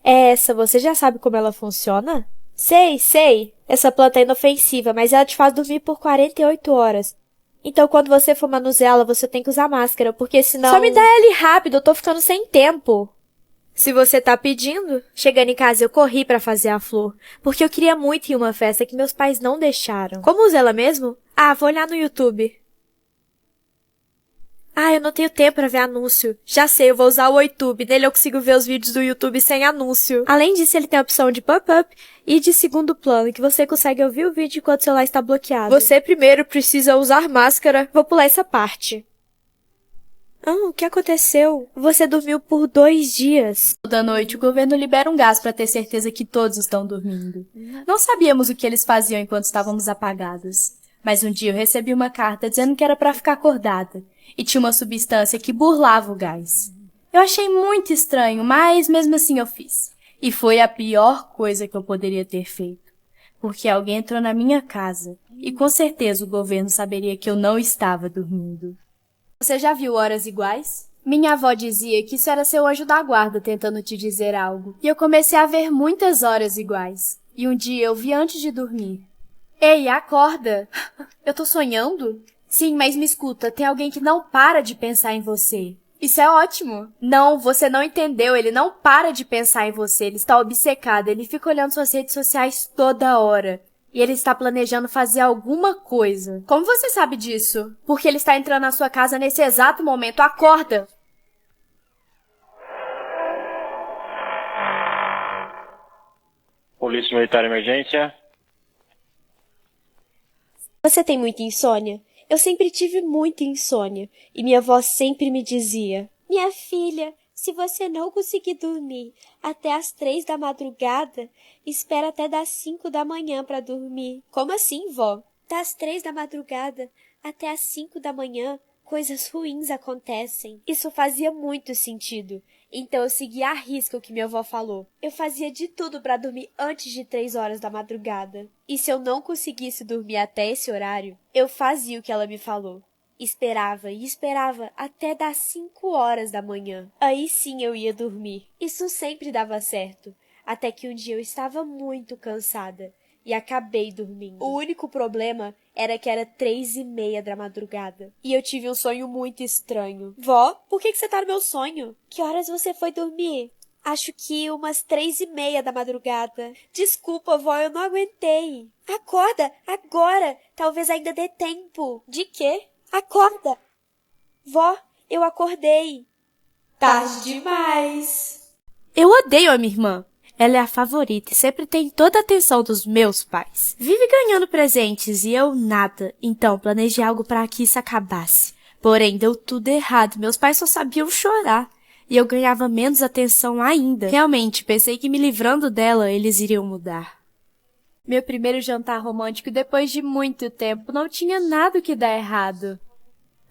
É essa, você já sabe como ela funciona? Sei. Essa planta é inofensiva, mas ela te faz dormir por 48 horas. Então, quando você for manuseá-la, você tem que usar máscara, porque senão... Só me dá ele rápido, eu tô ficando sem tempo. Se você tá pedindo. Chegando em casa, eu corri pra fazer a flor, porque eu queria muito ir em uma festa que meus pais não deixaram. Como usa ela mesmo? Ah, vou olhar no YouTube. Ah, eu não tenho tempo pra ver anúncio. Já sei, eu vou usar o YouTube. Nele eu consigo ver os vídeos do YouTube sem anúncio. Além disso, ele tem a opção de pop-up e de segundo plano, que você consegue ouvir o vídeo enquanto o celular está bloqueado. Você primeiro precisa usar máscara. Vou pular essa parte. O que aconteceu? Você dormiu por 2 dias. Toda noite o governo libera um gás para ter certeza que todos estão dormindo. Não sabíamos o que eles faziam enquanto estávamos apagados. Mas um dia eu recebi uma carta dizendo que era para ficar acordada. E tinha uma substância que burlava o gás. Eu achei muito estranho, mas mesmo assim eu fiz. E foi a pior coisa que eu poderia ter feito. Porque alguém entrou na minha casa. E com certeza o governo saberia que eu não estava dormindo. Você já viu Horas Iguais? Minha avó dizia que isso era seu anjo da guarda tentando te dizer algo. E eu comecei a ver muitas horas iguais. E um dia eu vi antes de dormir. Ei, acorda! Eu tô sonhando? Sim, mas me escuta, tem alguém que não para de pensar em você. Isso é ótimo. Não, você não entendeu, ele não para de pensar em você, ele está obcecado, ele fica olhando suas redes sociais toda hora. E ele está planejando fazer alguma coisa. Como você sabe disso? Porque ele está entrando na sua casa nesse exato momento. Acorda! Polícia Militar Emergência. Você tem muita insônia? Eu sempre tive muita insônia. E minha avó sempre me dizia: minha filha, se você não conseguir dormir até as 3 da madrugada, espera até das 5 da manhã para dormir. Como assim, vó? Das 3 da madrugada até as 5 da manhã, coisas ruins acontecem. Isso fazia muito sentido. Então eu segui à risca o que minha avó falou. Eu fazia de tudo para dormir antes de 3 horas da madrugada. E se eu não conseguisse dormir até esse horário, eu fazia o que ela me falou. Esperava e esperava até das 5 horas da manhã. Aí sim eu ia dormir. Isso sempre dava certo. Até que um dia eu estava muito cansada e acabei dormindo. O único problema era que era 3:30 da madrugada. E eu tive um sonho muito estranho. Vó, por que você tá no meu sonho? Que horas você foi dormir? Acho que umas 3:30 da madrugada. Desculpa, vó, eu não aguentei. Acorda, agora. Talvez ainda dê tempo. De quê? Acorda! Vó, eu acordei. Tarde demais. Eu odeio a minha irmã. Ela é a favorita e sempre tem toda a atenção dos meus pais. Vive ganhando presentes e eu nada. Então planejei algo para que isso acabasse. Porém, deu tudo errado. Meus pais só sabiam chorar. E eu ganhava menos atenção ainda. Realmente, pensei que me livrando dela, eles iriam mudar. Meu primeiro jantar romântico depois de muito tempo não tinha nada que dar errado.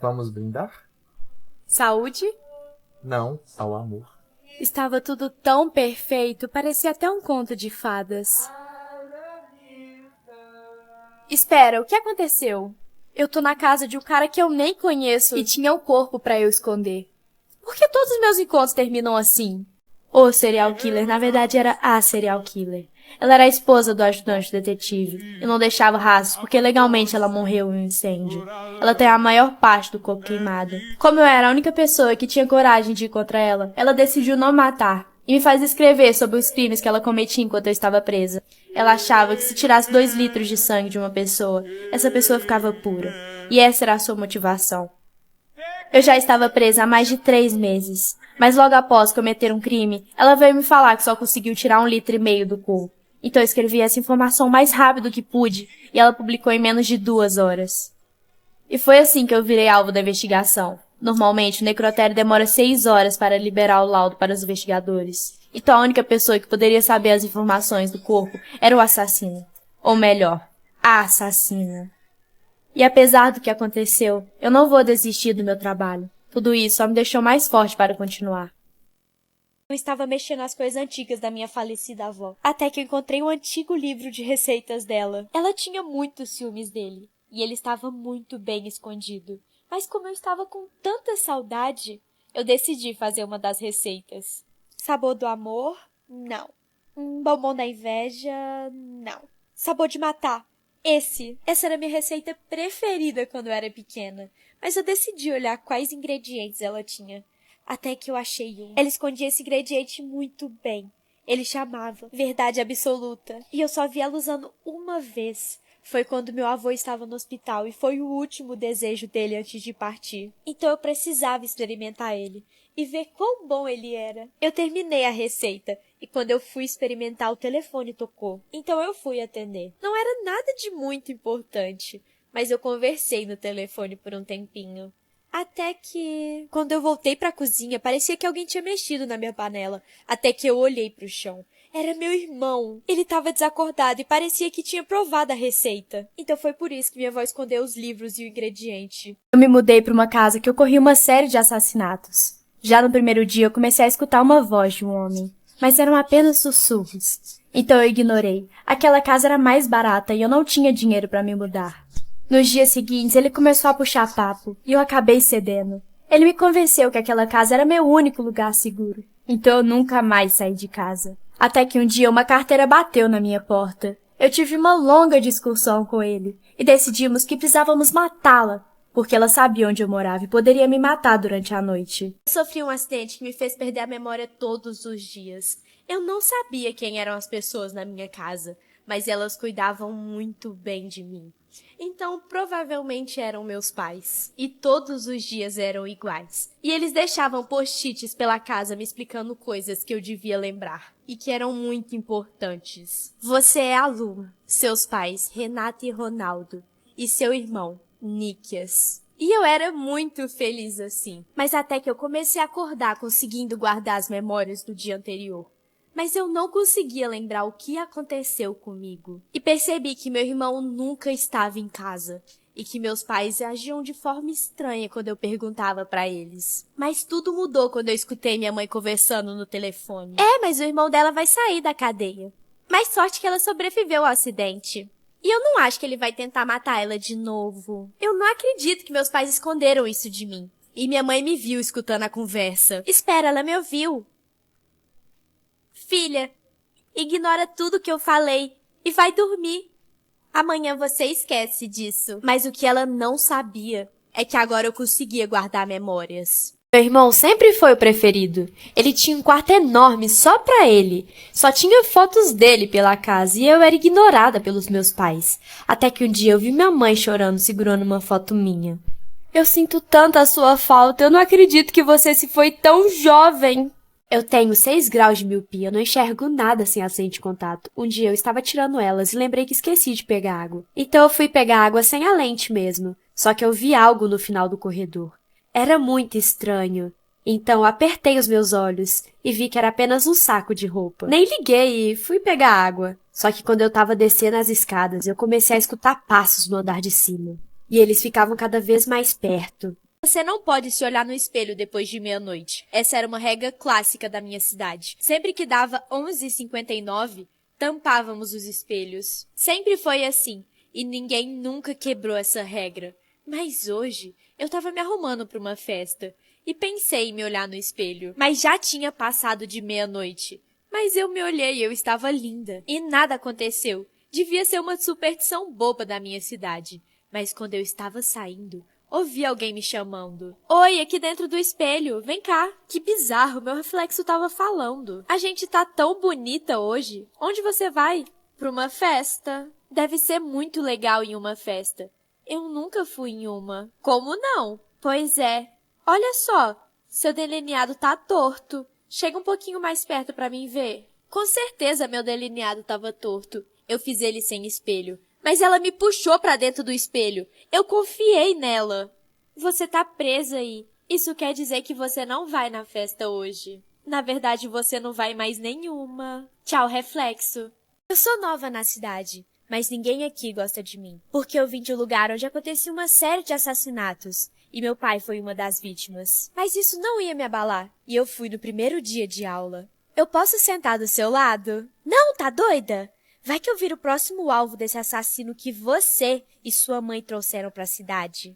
Vamos brindar? Saúde? Não, ao amor. Estava tudo tão perfeito, parecia até um conto de fadas. Espera, o que aconteceu? Eu tô na casa de um cara que eu nem conheço e tinha um corpo pra eu esconder. Por que todos os meus encontros terminam assim? O serial killer, na verdade, era a serial killer. Ela era a esposa do ajudante detetive e não deixava rastros porque legalmente ela morreu em um incêndio. Ela tem a maior parte do corpo queimada. Como eu era a única pessoa que tinha coragem de ir contra ela, ela decidiu não matar e me faz escrever sobre os crimes que ela cometia enquanto eu estava presa. Ela achava que se tirasse 2 litros de sangue de uma pessoa, essa pessoa ficava pura. E essa era a sua motivação. Eu já estava presa há mais de 3 meses. Mas logo após cometer um crime, ela veio me falar que só conseguiu tirar 1,5 litro do corpo. Então eu escrevi essa informação o mais rápido que pude e ela publicou em menos de 2 horas. E foi assim que eu virei alvo da investigação. Normalmente, o necrotério demora 6 horas para liberar o laudo para os investigadores. Então a única pessoa que poderia saber as informações do corpo era o assassino. Ou melhor, a assassina. E apesar do que aconteceu, eu não vou desistir do meu trabalho. Tudo isso só me deixou mais forte para continuar. Eu estava mexendo nas coisas antigas da minha falecida avó, até que eu encontrei um antigo livro de receitas dela. Ela tinha muitos ciúmes dele, e ele estava muito bem escondido. Mas como eu estava com tanta saudade, eu decidi fazer uma das receitas. Sabor do amor? Não. Bombom da inveja? Não. Sabor de matar? Essa era a minha receita preferida quando eu era pequena, mas eu decidi olhar quais ingredientes ela tinha. Até que eu achei um. Ela escondia esse ingrediente muito bem. Ele chamava Verdade Absoluta. E eu só vi ela usando uma vez. Foi quando meu avô estava no hospital e foi o último desejo dele antes de partir. Então eu precisava experimentar ele e ver quão bom ele era. Eu terminei a receita e quando eu fui experimentar o telefone tocou. Então eu fui atender. Não era nada de muito importante, mas eu conversei no telefone por um tempinho. Até que, quando eu voltei pra cozinha, parecia que alguém tinha mexido na minha panela. Até que eu olhei pro chão. Era meu irmão. Ele estava desacordado e parecia que tinha provado a receita. Então foi por isso que minha avó escondeu os livros e o ingrediente. Eu me mudei para uma casa que ocorria uma série de assassinatos. Já no primeiro dia eu comecei a escutar uma voz de um homem, mas eram apenas sussurros. Então eu ignorei. Aquela casa era mais barata e eu não tinha dinheiro para me mudar. Nos dias seguintes ele começou a puxar papo e eu acabei cedendo. Ele me convenceu que aquela casa era meu único lugar seguro. Então eu nunca mais saí de casa. Até que um dia uma carteira bateu na minha porta. Eu tive uma longa discussão com ele e decidimos que precisávamos matá-la, porque ela sabia onde eu morava e poderia me matar durante a noite. Eu sofri um acidente que me fez perder a memória todos os dias. Eu não sabia quem eram as pessoas na minha casa, mas elas cuidavam muito bem de mim. Então, provavelmente eram meus pais. E todos os dias eram iguais. E eles deixavam post-its pela casa me explicando coisas que eu devia lembrar. E que eram muito importantes. Você é a Luma, seus pais, Renata e Ronaldo. E seu irmão, Níquias. E eu era muito feliz assim. Mas até que eu comecei a acordar conseguindo guardar as memórias do dia anterior. Mas eu não conseguia lembrar o que aconteceu comigo. E percebi que meu irmão nunca estava em casa. E que meus pais agiam de forma estranha quando eu perguntava pra eles. Mas tudo mudou quando eu escutei minha mãe conversando no telefone. Mas o irmão dela vai sair da cadeia. Mas sorte que ela sobreviveu ao acidente. E eu não acho que ele vai tentar matar ela de novo. Eu não acredito que meus pais esconderam isso de mim. E minha mãe me viu escutando a conversa. Espera, ela me ouviu. Filha, ignora tudo que eu falei e vai dormir. Amanhã você esquece disso. Mas o que ela não sabia é que agora eu conseguia guardar memórias. Meu irmão sempre foi o preferido. Ele tinha um quarto enorme só pra ele. Só tinha fotos dele pela casa e eu era ignorada pelos meus pais. Até que um dia eu vi minha mãe chorando segurando uma foto minha. Eu sinto tanto a sua falta. Eu não acredito que você se foi tão jovem. Eu tenho 6 graus de miopia, eu não enxergo nada sem a lente de contato. Um dia eu estava tirando elas e lembrei que esqueci de pegar água. Então eu fui pegar água sem a lente mesmo. Só que eu vi algo no final do corredor. Era muito estranho. Então apertei os meus olhos e vi que era apenas um saco de roupa. Nem liguei e fui pegar água. Só que quando eu estava descendo as escadas, eu comecei a escutar passos no andar de cima. E eles ficavam cada vez mais perto. Você não pode se olhar no espelho depois de meia-noite. Essa era uma regra clássica da minha cidade. Sempre que dava 11h59, tampávamos os espelhos. Sempre foi assim, e ninguém nunca quebrou essa regra. Mas hoje, eu estava me arrumando para uma festa e pensei em me olhar no espelho. Mas já tinha passado de meia-noite. Mas eu me olhei e eu estava linda. E nada aconteceu. Devia ser uma superstição boba da minha cidade. Mas quando eu estava saindo, ouvi alguém me chamando. Oi, aqui dentro do espelho, vem cá. Que bizarro, meu reflexo tava falando. A gente tá tão bonita hoje. Onde você vai? Pra uma festa. Deve ser muito legal em uma festa. Eu nunca fui em uma. Como não? Pois é. Olha só, seu delineado tá torto. Chega um pouquinho mais perto pra mim ver. Com certeza meu delineado tava torto. Eu fiz ele sem espelho. Mas ela me puxou pra dentro do espelho. Eu confiei nela. Você tá presa aí. Isso quer dizer que você não vai na festa hoje. Na verdade, você não vai mais nenhuma. Tchau, reflexo. Eu sou nova na cidade, mas ninguém aqui gosta de mim. Porque eu vim de um lugar onde acontecia uma série de assassinatos. E meu pai foi uma das vítimas. Mas isso não ia me abalar. E eu fui no primeiro dia de aula. Eu posso sentar do seu lado? Não, tá doida? Vai que eu viro o próximo alvo desse assassino que você e sua mãe trouxeram pra cidade.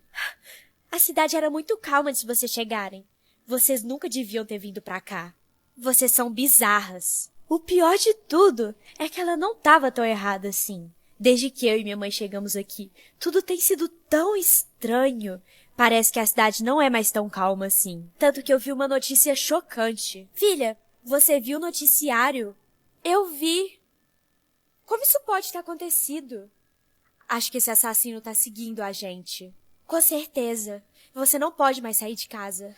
A cidade era muito calma antes de vocês chegarem. Vocês nunca deviam ter vindo pra cá. Vocês são bizarras. O pior de tudo é que ela não tava tão errada assim. Desde que eu e minha mãe chegamos aqui, tudo tem sido tão estranho. Parece que a cidade não é mais tão calma assim. Tanto que eu vi uma notícia chocante. Filha, você viu o noticiário? Eu vi. Como isso pode ter acontecido? Acho que esse assassino tá seguindo a gente. Com certeza. Você não pode mais sair de casa.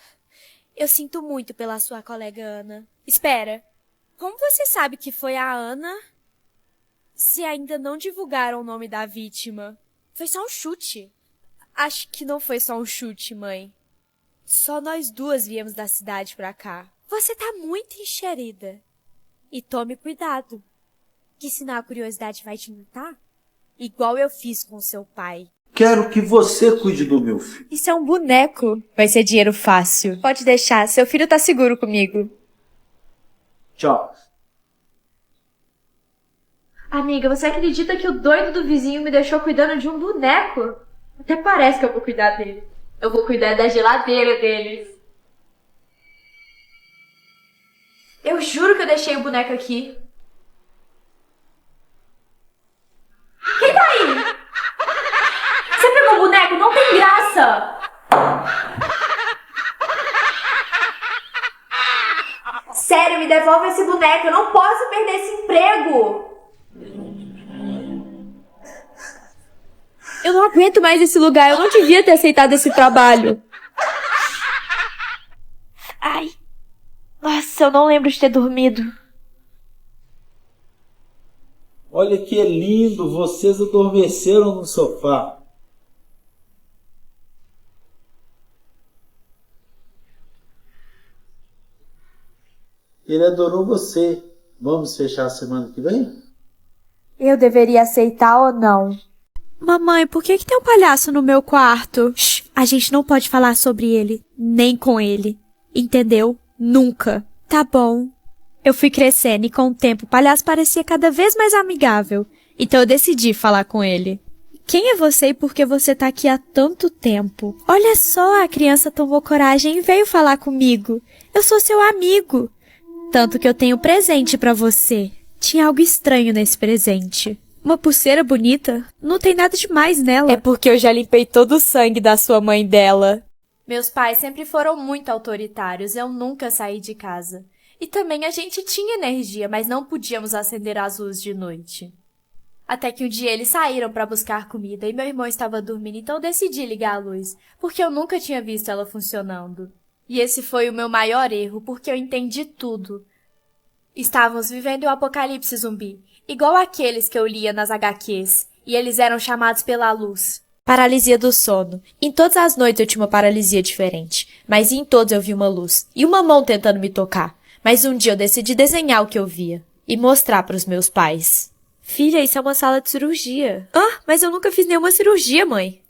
Eu sinto muito pela sua colega Ana. Espera. Como você sabe que foi a Ana? Se ainda não divulgaram o nome da vítima. Foi só um chute. Acho que não foi só um chute, mãe. Só nós duas viemos da cidade pra cá. Você tá muito enxerida. E tome cuidado, que senão a curiosidade vai te matar. Igual eu fiz com seu pai. Quero que você cuide do meu filho. Isso é um boneco. Vai ser dinheiro fácil. Pode deixar, seu filho tá seguro comigo. Tchau. Amiga, você acredita que o doido do vizinho me deixou cuidando de um boneco? Até parece que eu vou cuidar dele. Eu vou cuidar da geladeira deles. Eu juro que eu deixei o boneco aqui. Quem tá aí? Você pegou o boneco? Não tem graça! Sério, me devolve esse boneco. Eu não posso perder esse emprego. Eu não aguento mais esse lugar. Eu não devia ter aceitado esse trabalho. Ai. Nossa, eu não lembro de ter dormido. Olha que lindo, vocês adormeceram no sofá. Ele adorou você. Vamos fechar a semana que vem? Eu deveria aceitar ou não? Mamãe, por que tem um palhaço no meu quarto? Shhh, a gente não pode falar sobre ele, nem com ele. Entendeu? Nunca. Tá bom. Eu fui crescendo e com o tempo o palhaço parecia cada vez mais amigável. Então eu decidi falar com ele. Quem é você e por que você tá aqui há tanto tempo? Olha só, a criança tomou coragem e veio falar comigo. Eu sou seu amigo. Tanto que eu tenho presente pra você. Tinha algo estranho nesse presente. Uma pulseira bonita? Não tem nada demais nela. É porque eu já limpei todo o sangue da sua mãe dela. Meus pais sempre foram muito autoritários. Eu nunca saí de casa. E também a gente tinha energia, mas não podíamos acender as luzes de noite. Até que um dia eles saíram para buscar comida e meu irmão estava dormindo, então eu decidi ligar a luz, porque eu nunca tinha visto ela funcionando. E esse foi o meu maior erro, porque eu entendi tudo. Estávamos vivendo um apocalipse zumbi, igual aqueles que eu lia nas HQs, e eles eram chamados pela luz. Paralisia do sono. Em todas as noites eu tinha uma paralisia diferente, mas em todos eu vi uma luz, e uma mão tentando me tocar. Mas um dia eu decidi desenhar o que eu via, e mostrar para os meus pais. Filha, isso é uma sala de cirurgia. Ah, mas eu nunca fiz nenhuma cirurgia, mãe.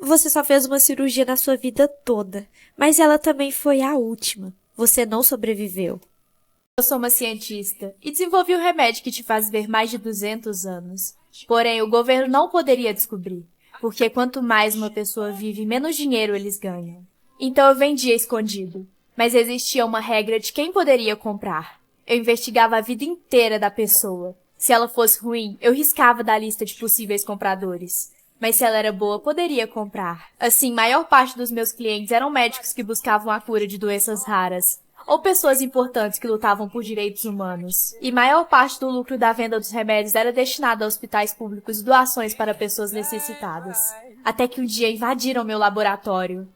Você só fez uma cirurgia na sua vida toda, mas ela também foi a última. Você não sobreviveu. Eu sou uma cientista e desenvolvi um remédio que te faz ver mais de 200 anos. Porém, o governo não poderia descobrir, porque quanto mais uma pessoa vive, menos dinheiro eles ganham. Então eu vendia escondido, mas existia uma regra de quem poderia comprar. Eu investigava a vida inteira da pessoa. Se ela fosse ruim, eu riscava da lista de possíveis compradores. Mas se ela era boa, poderia comprar. Assim, maior parte dos meus clientes eram médicos que buscavam a cura de doenças raras, ou pessoas importantes que lutavam por direitos humanos. E maior parte do lucro da venda dos remédios era destinado a hospitais públicos e doações para pessoas necessitadas. Até que um dia invadiram meu laboratório.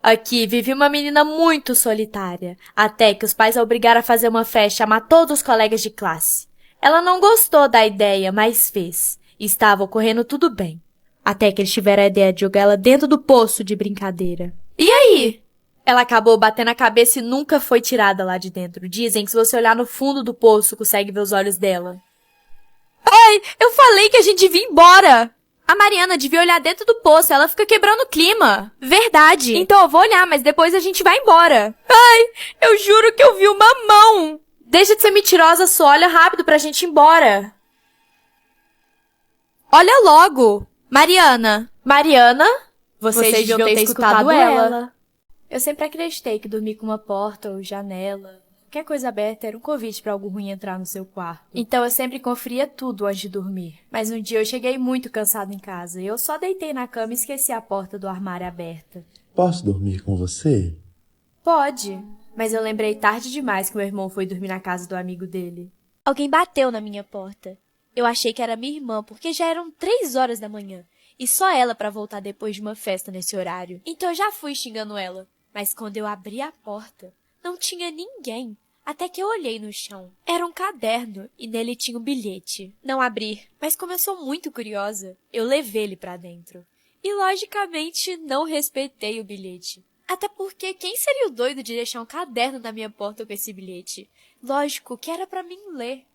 Aqui vive uma menina muito solitária, até que os pais a obrigaram a fazer uma festa e chamar todos os colegas de classe. Ela não gostou da ideia, mas fez. Estava ocorrendo tudo bem. Até que eles tiveram a ideia de jogar ela dentro do poço de brincadeira. E aí? Ela acabou batendo a cabeça e nunca foi tirada lá de dentro. Dizem que se você olhar no fundo do poço, consegue ver os olhos dela. Ai, eu falei que a gente devia ir embora! A Mariana devia olhar dentro do poço, ela fica quebrando o clima. Verdade. Então eu vou olhar, mas depois a gente vai embora. Ai, eu juro que eu vi uma mão. Deixa de ser mentirosa, só olha rápido pra gente ir embora. Olha logo. Mariana. Mariana? Vocês deviam ter escutado ela. Eu sempre acreditei que dormir com uma porta ou janela, qualquer coisa aberta, era um convite pra algo ruim entrar no seu quarto. Então eu sempre conferia tudo antes de dormir. Mas um dia eu cheguei muito cansada em casa e eu só deitei na cama e esqueci a porta do armário aberta. Posso dormir com você? Pode. Mas eu lembrei tarde demais que meu irmão foi dormir na casa do amigo dele. Alguém bateu na minha porta. Eu achei que era minha irmã, porque já eram 3 horas da manhã. E só ela pra voltar depois de uma festa nesse horário. Então eu já fui xingando ela. Mas quando eu abri a porta, não tinha ninguém. Até que eu olhei no chão. Era um caderno e nele tinha um bilhete. Não abri, mas como eu sou muito curiosa, eu levei ele pra dentro. E logicamente não respeitei o bilhete. Até porque quem seria o doido de deixar um caderno na minha porta com esse bilhete? Lógico que era pra mim ler.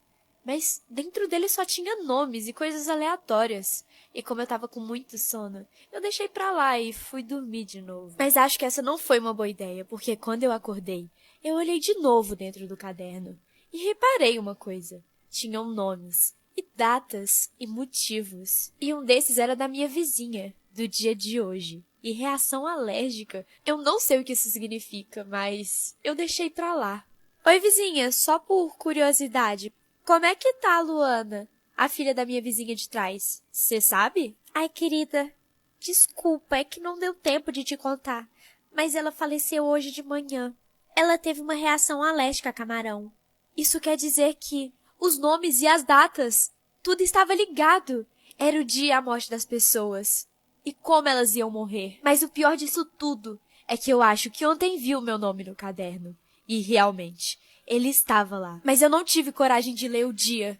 Mas dentro dele só tinha nomes e coisas aleatórias. E como eu tava com muito sono, eu deixei pra lá e fui dormir de novo. Mas acho que essa não foi uma boa ideia, porque quando eu acordei, eu olhei de novo dentro do caderno. E reparei uma coisa. Tinham nomes, e datas, e motivos. E um desses era da minha vizinha, do dia de hoje. E reação alérgica, eu não sei o que isso significa, mas eu deixei pra lá. Oi, vizinha, só por curiosidade, como é que tá a Luana, a filha da minha vizinha de trás? Você sabe? Ai, querida, desculpa, é que não deu tempo de te contar, mas ela faleceu hoje de manhã. Ela teve uma reação alérgica a camarão. Isso quer dizer que os nomes e as datas, tudo estava ligado. Era o dia e a morte das pessoas. E como elas iam morrer. Mas o pior disso tudo é que eu acho que ontem vi o meu nome no caderno. E realmente, ele estava lá. Mas eu não tive coragem de ler o dia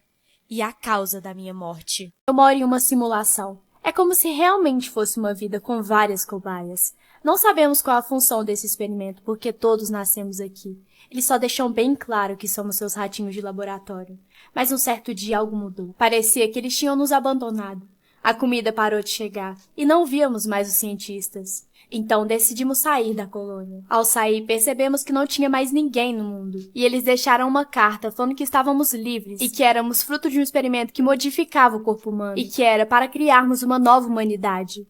e a causa da minha morte. Eu moro em uma simulação. É como se realmente fosse uma vida com várias cobaias. Não sabemos qual a função desse experimento, porque todos nascemos aqui. Eles só deixam bem claro que somos seus ratinhos de laboratório. Mas um certo dia algo mudou. Parecia que eles tinham nos abandonado. A comida parou de chegar e não víamos mais os cientistas. Então decidimos sair da colônia. Ao sair, percebemos que não tinha mais ninguém no mundo. E eles deixaram uma carta falando que estávamos livres e que éramos fruto de um experimento que modificava o corpo humano e que era para criarmos uma nova humanidade.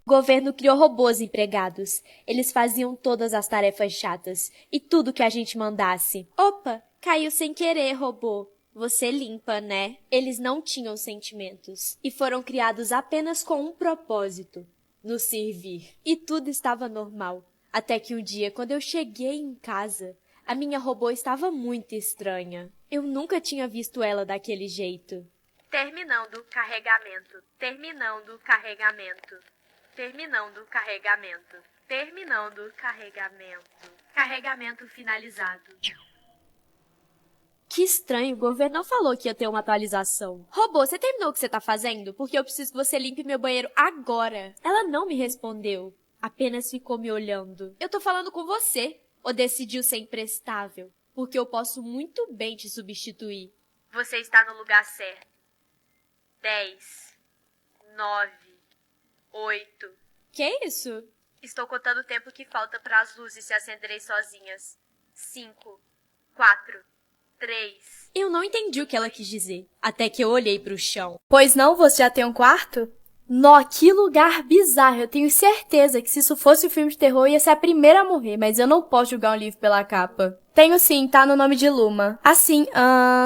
O governo criou robôs empregados. Eles faziam todas as tarefas chatas e tudo que a gente mandasse. Opa, caiu sem querer, robô. Você limpa, né? Eles não tinham sentimentos e foram criados apenas com um propósito: nos servir. E tudo estava normal. Até que um dia, quando eu cheguei em casa, a minha robô estava muito estranha. Eu nunca tinha visto ela daquele jeito. Terminando o carregamento. Terminando o carregamento. Terminando o carregamento. Terminando o carregamento. Carregamento finalizado. Que estranho, o governo não falou que ia ter uma atualização. Robô, você terminou o que você tá fazendo? Porque eu preciso que você limpe meu banheiro agora. Ela não me respondeu. Apenas ficou me olhando. Eu tô falando com você. Ou decidiu ser imprestável? Porque eu posso muito bem te substituir. Você está no lugar certo. 10, 9, 8. Que é isso? Estou contando o tempo que falta para as luzes se acenderem sozinhas. 5, 4, 3. Eu não entendi o que ela quis dizer, até que eu olhei pro chão. Pois não, você já tem um quarto? Nó, que lugar bizarro. Eu tenho certeza que se isso fosse um filme de terror, eu ia ser a primeira a morrer, mas eu não posso julgar um livro pela capa. Tenho sim, tá no nome de Luma. Assim,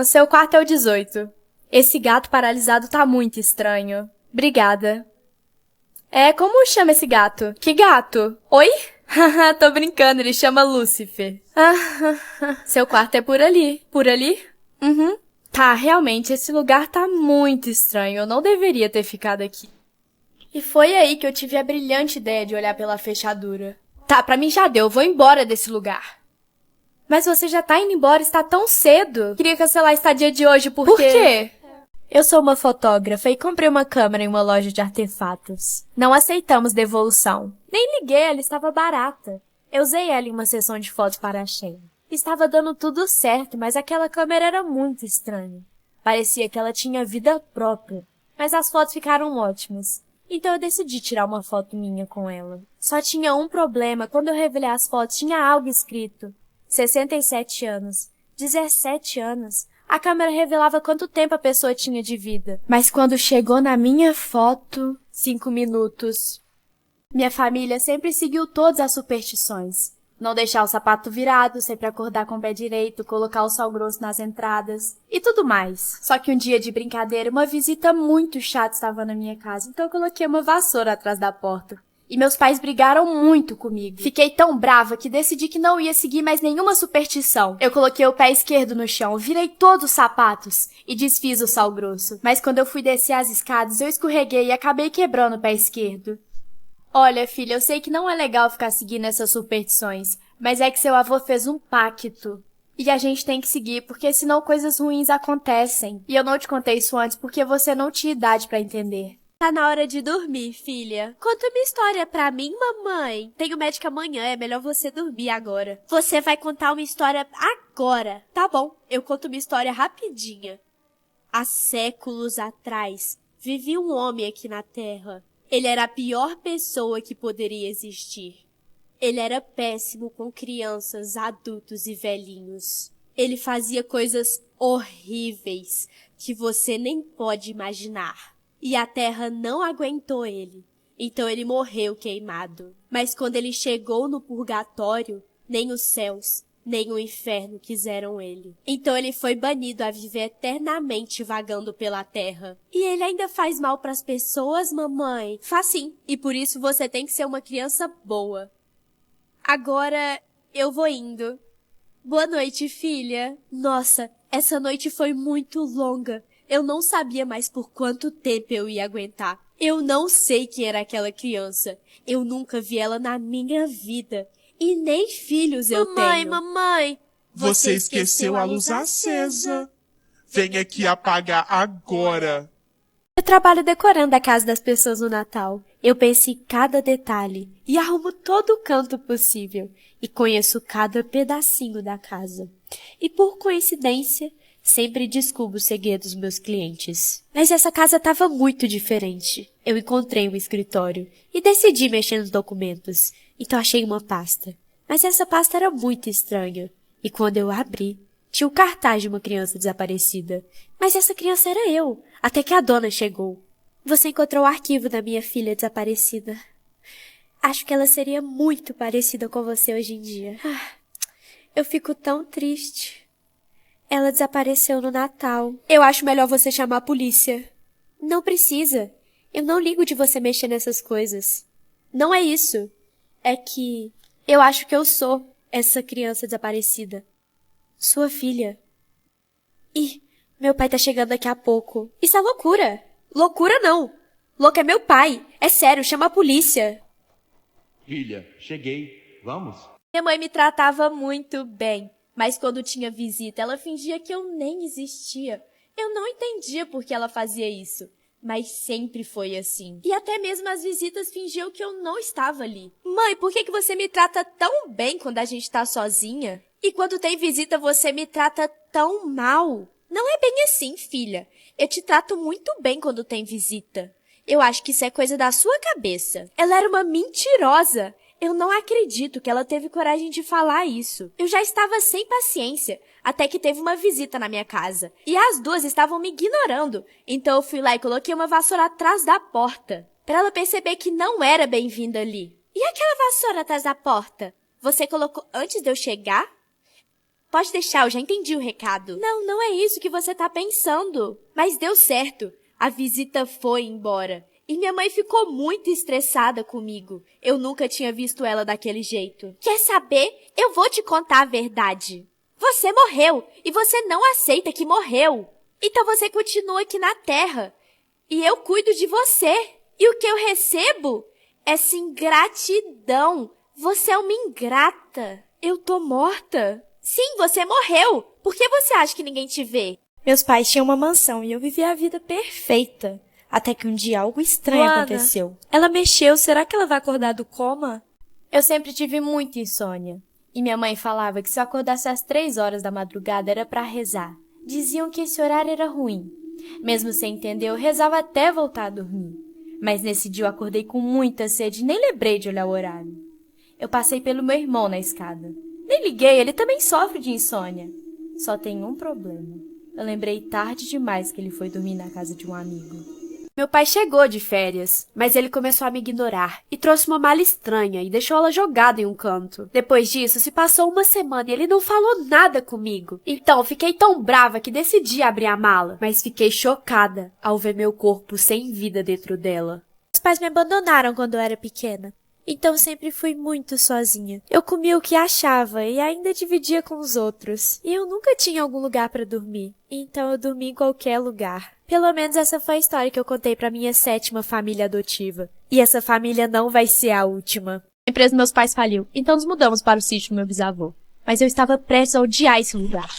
seu quarto é o 18. Esse gato paralisado tá muito estranho. Obrigada. Como chama esse gato? Que gato? Oi? Haha, tô brincando, ele chama Lúcifer. Seu quarto é por ali. Por ali? Uhum. Tá, realmente, esse lugar tá muito estranho. Eu não deveria ter ficado aqui. E foi aí que eu tive a brilhante ideia de olhar pela fechadura. Tá, pra mim já deu, eu vou embora desse lugar. Mas você já tá indo embora, está tão cedo. Queria cancelar a estadia de hoje porque... Por quê? Eu sou uma fotógrafa e comprei uma câmera em uma loja de artefatos. Não aceitamos devolução. Nem liguei, ela estava barata. Eu usei ela em uma sessão de fotos para a Shein. Estava dando tudo certo, mas aquela câmera era muito estranha. Parecia que ela tinha vida própria, mas as fotos ficaram ótimas. Então eu decidi tirar uma foto minha com ela. Só tinha um problema, quando eu revelei as fotos tinha algo escrito. 67 anos. 17 anos. A câmera revelava quanto tempo a pessoa tinha de vida. Mas quando chegou na minha foto, 5 minutos. Minha família sempre seguiu todas as superstições. Não deixar o sapato virado, sempre acordar com o pé direito, colocar o sal grosso nas entradas e tudo mais. Só que um dia de brincadeira, uma visita muito chata estava na minha casa, então eu coloquei uma vassoura atrás da porta. E meus pais brigaram muito comigo. Fiquei tão brava que decidi que não ia seguir mais nenhuma superstição. Eu coloquei o pé esquerdo no chão, virei todos os sapatos e desfiz o sal grosso. Mas quando eu fui descer as escadas, eu escorreguei e acabei quebrando o pé esquerdo. Olha, filha, eu sei que não é legal ficar seguindo essas superstições, mas é que seu avô fez um pacto. E a gente tem que seguir, porque senão coisas ruins acontecem. E eu não te contei isso antes porque você não tinha idade pra entender. Tá na hora de dormir, filha. Conta uma história pra mim, mamãe. Tenho médico amanhã, é melhor você dormir agora. Você vai contar uma história agora. Tá bom, eu conto uma história rapidinha. Há séculos atrás, vivia um homem aqui na Terra. Ele era a pior pessoa que poderia existir. Ele era péssimo com crianças, adultos e velhinhos. Ele fazia coisas horríveis que você nem pode imaginar. E a terra não aguentou ele. Então ele morreu queimado. Mas quando ele chegou no purgatório, nem os céus, nem o inferno quiseram ele. Então ele foi banido a viver eternamente vagando pela terra. E ele ainda faz mal pras pessoas, mamãe? Faz sim. E por isso você tem que ser uma criança boa. Agora eu vou indo. Boa noite, filha. Nossa, essa noite foi muito longa. Eu não sabia mais por quanto tempo eu ia aguentar. Eu não sei quem era aquela criança. Eu nunca vi ela na minha vida. E nem filhos eu tenho. Mamãe! Você esqueceu a luz acesa. Vem aqui apagar agora. Eu trabalho decorando a casa das pessoas no Natal. Eu penso em cada detalhe e arrumo todo o canto possível. E conheço cada pedacinho da casa. E por coincidência, sempre descubro o segredo dos meus clientes. Mas essa casa estava muito diferente. Eu encontrei um escritório e decidi mexer nos documentos. Então achei uma pasta. Mas essa pasta era muito estranha. E quando eu abri, tinha o cartaz de uma criança desaparecida. Mas essa criança era eu, até que a dona chegou. Você encontrou o arquivo da minha filha desaparecida. Acho que ela seria muito parecida com você hoje em dia. Eu fico tão triste. Ela desapareceu no Natal. Eu acho melhor você chamar a polícia. Não precisa. Eu não ligo de você mexer nessas coisas. Não é isso. É que eu acho que eu sou essa criança desaparecida. Sua filha. Ih, meu pai tá chegando daqui a pouco. Isso é loucura. Loucura não. Louco é meu pai. É sério, chama a polícia. Filha, cheguei. Vamos? Minha mãe me tratava muito bem. Mas quando tinha visita, ela fingia que eu nem existia. Eu não entendia por que ela fazia isso. Mas sempre foi assim. E até mesmo as visitas fingiam que eu não estava ali. Mãe, por que você me trata tão bem quando a gente tá sozinha? E quando tem visita, você me trata tão mal? Não é bem assim, filha. Eu te trato muito bem quando tem visita. Eu acho que isso é coisa da sua cabeça. Ela era uma mentirosa. Eu não acredito que ela teve coragem de falar isso. Eu já estava sem paciência, até que teve uma visita na minha casa. E as duas estavam me ignorando. Então eu fui lá e coloquei uma vassoura atrás da porta, para ela perceber que não era bem-vinda ali. E aquela vassoura atrás da porta? Você colocou antes de eu chegar? Pode deixar, eu já entendi o recado. Não, não é isso que você tá pensando. Mas deu certo. A visita foi embora. E minha mãe ficou muito estressada comigo. Eu nunca tinha visto ela daquele jeito. Quer saber? Eu vou te contar a verdade. Você morreu e você não aceita que morreu. Então você continua aqui na Terra. E eu cuido de você. E o que eu recebo? Essa ingratidão. Você é uma ingrata. Eu tô morta. Sim, você morreu. Por que você acha que ninguém te vê? Meus pais tinham uma mansão e eu vivia a vida perfeita. Até que um dia algo estranho aconteceu. Ela mexeu, será que ela vai acordar do coma? Eu sempre tive muita insônia. E minha mãe falava que se eu acordasse às 3 horas da madrugada era pra rezar. Diziam que esse horário era ruim. Mesmo sem entender, eu rezava até voltar a dormir. Mas nesse dia eu acordei com muita sede e nem lembrei de olhar o horário. Eu passei pelo meu irmão na escada. Nem liguei, ele também sofre de insônia. Só tem um problema. Eu lembrei tarde demais que ele foi dormir na casa de um amigo. Meu pai chegou de férias, mas ele começou a me ignorar e trouxe uma mala estranha e deixou ela jogada em um canto. Depois disso, se passou uma semana e ele não falou nada comigo. Então, fiquei tão brava que decidi abrir a mala, mas fiquei chocada ao ver meu corpo sem vida dentro dela. Meus pais me abandonaram quando eu era pequena. Então sempre fui muito sozinha. Eu comia o que achava e ainda dividia com os outros. E eu nunca tinha algum lugar para dormir. Então eu dormi em qualquer lugar. Pelo menos essa foi a história que eu contei para minha 7ª família adotiva. E essa família não vai ser a última. A empresa dos meus pais faliu, então nos mudamos para o sítio do meu bisavô. Mas eu estava prestes a odiar esse lugar.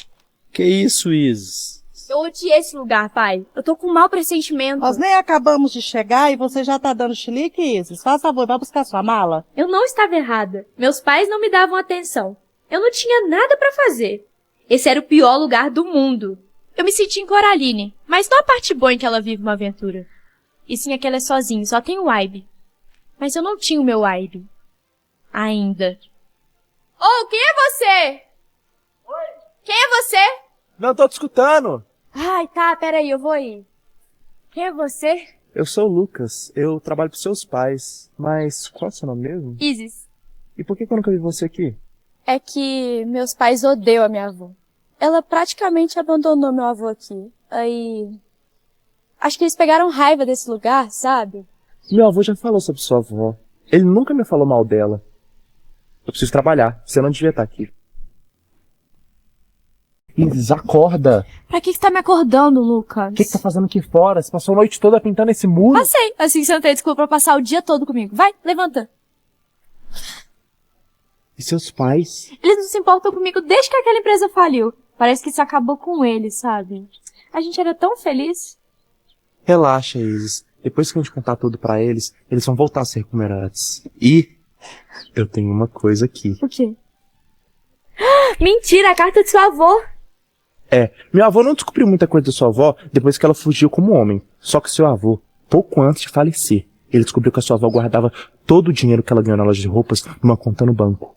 Que isso, Isis? Eu odiei esse lugar, pai. Eu tô com um mau pressentimento. Nós nem acabamos de chegar e você já tá dando chilique, Isis. Faz favor, vai buscar sua mala. Eu não estava errada. Meus pais não me davam atenção. Eu não tinha nada pra fazer. Esse era o pior lugar do mundo. Eu me senti em Coraline, mas não a parte boa em que ela vive uma aventura. E sim, que ela é sozinha, só tem o Ibe. Mas eu não tinha o meu Ibe. Ainda. Oh, quem é você? Oi? Quem é você? Não, tô te escutando. Ai, tá, peraí, eu vou ir. Quem é você? Eu sou o Lucas, eu trabalho pros seus pais. Mas qual é o seu nome mesmo? Isis. E por que eu nunca vi você aqui? É que meus pais odeiam a minha avó. Ela praticamente abandonou meu avô aqui. Aí... acho que eles pegaram raiva desse lugar, sabe? Meu avô já falou sobre sua avó. Ele nunca me falou mal dela. Eu preciso trabalhar, você não devia estar aqui. Isis, acorda! Pra que tá me acordando, Lucas? O que tá fazendo aqui fora? Você passou a noite toda pintando esse muro? Passei, assim você não tem desculpa pra passar o dia todo comigo. Vai, levanta. E seus pais? Eles não se importam comigo desde que aquela empresa faliu. Parece que isso acabou com eles, sabe? A gente era tão feliz. Relaxa, Isis. Depois que a gente contar tudo pra eles, eles vão voltar a ser como era antes. E eu tenho uma coisa aqui. O quê? Mentira, a carta de seu avô. Meu avô não descobriu muita coisa da sua avó depois que ela fugiu como homem. Só que seu avô, pouco antes de falecer, ele descobriu que a sua avó guardava todo o dinheiro que ela ganhou na loja de roupas numa conta no banco.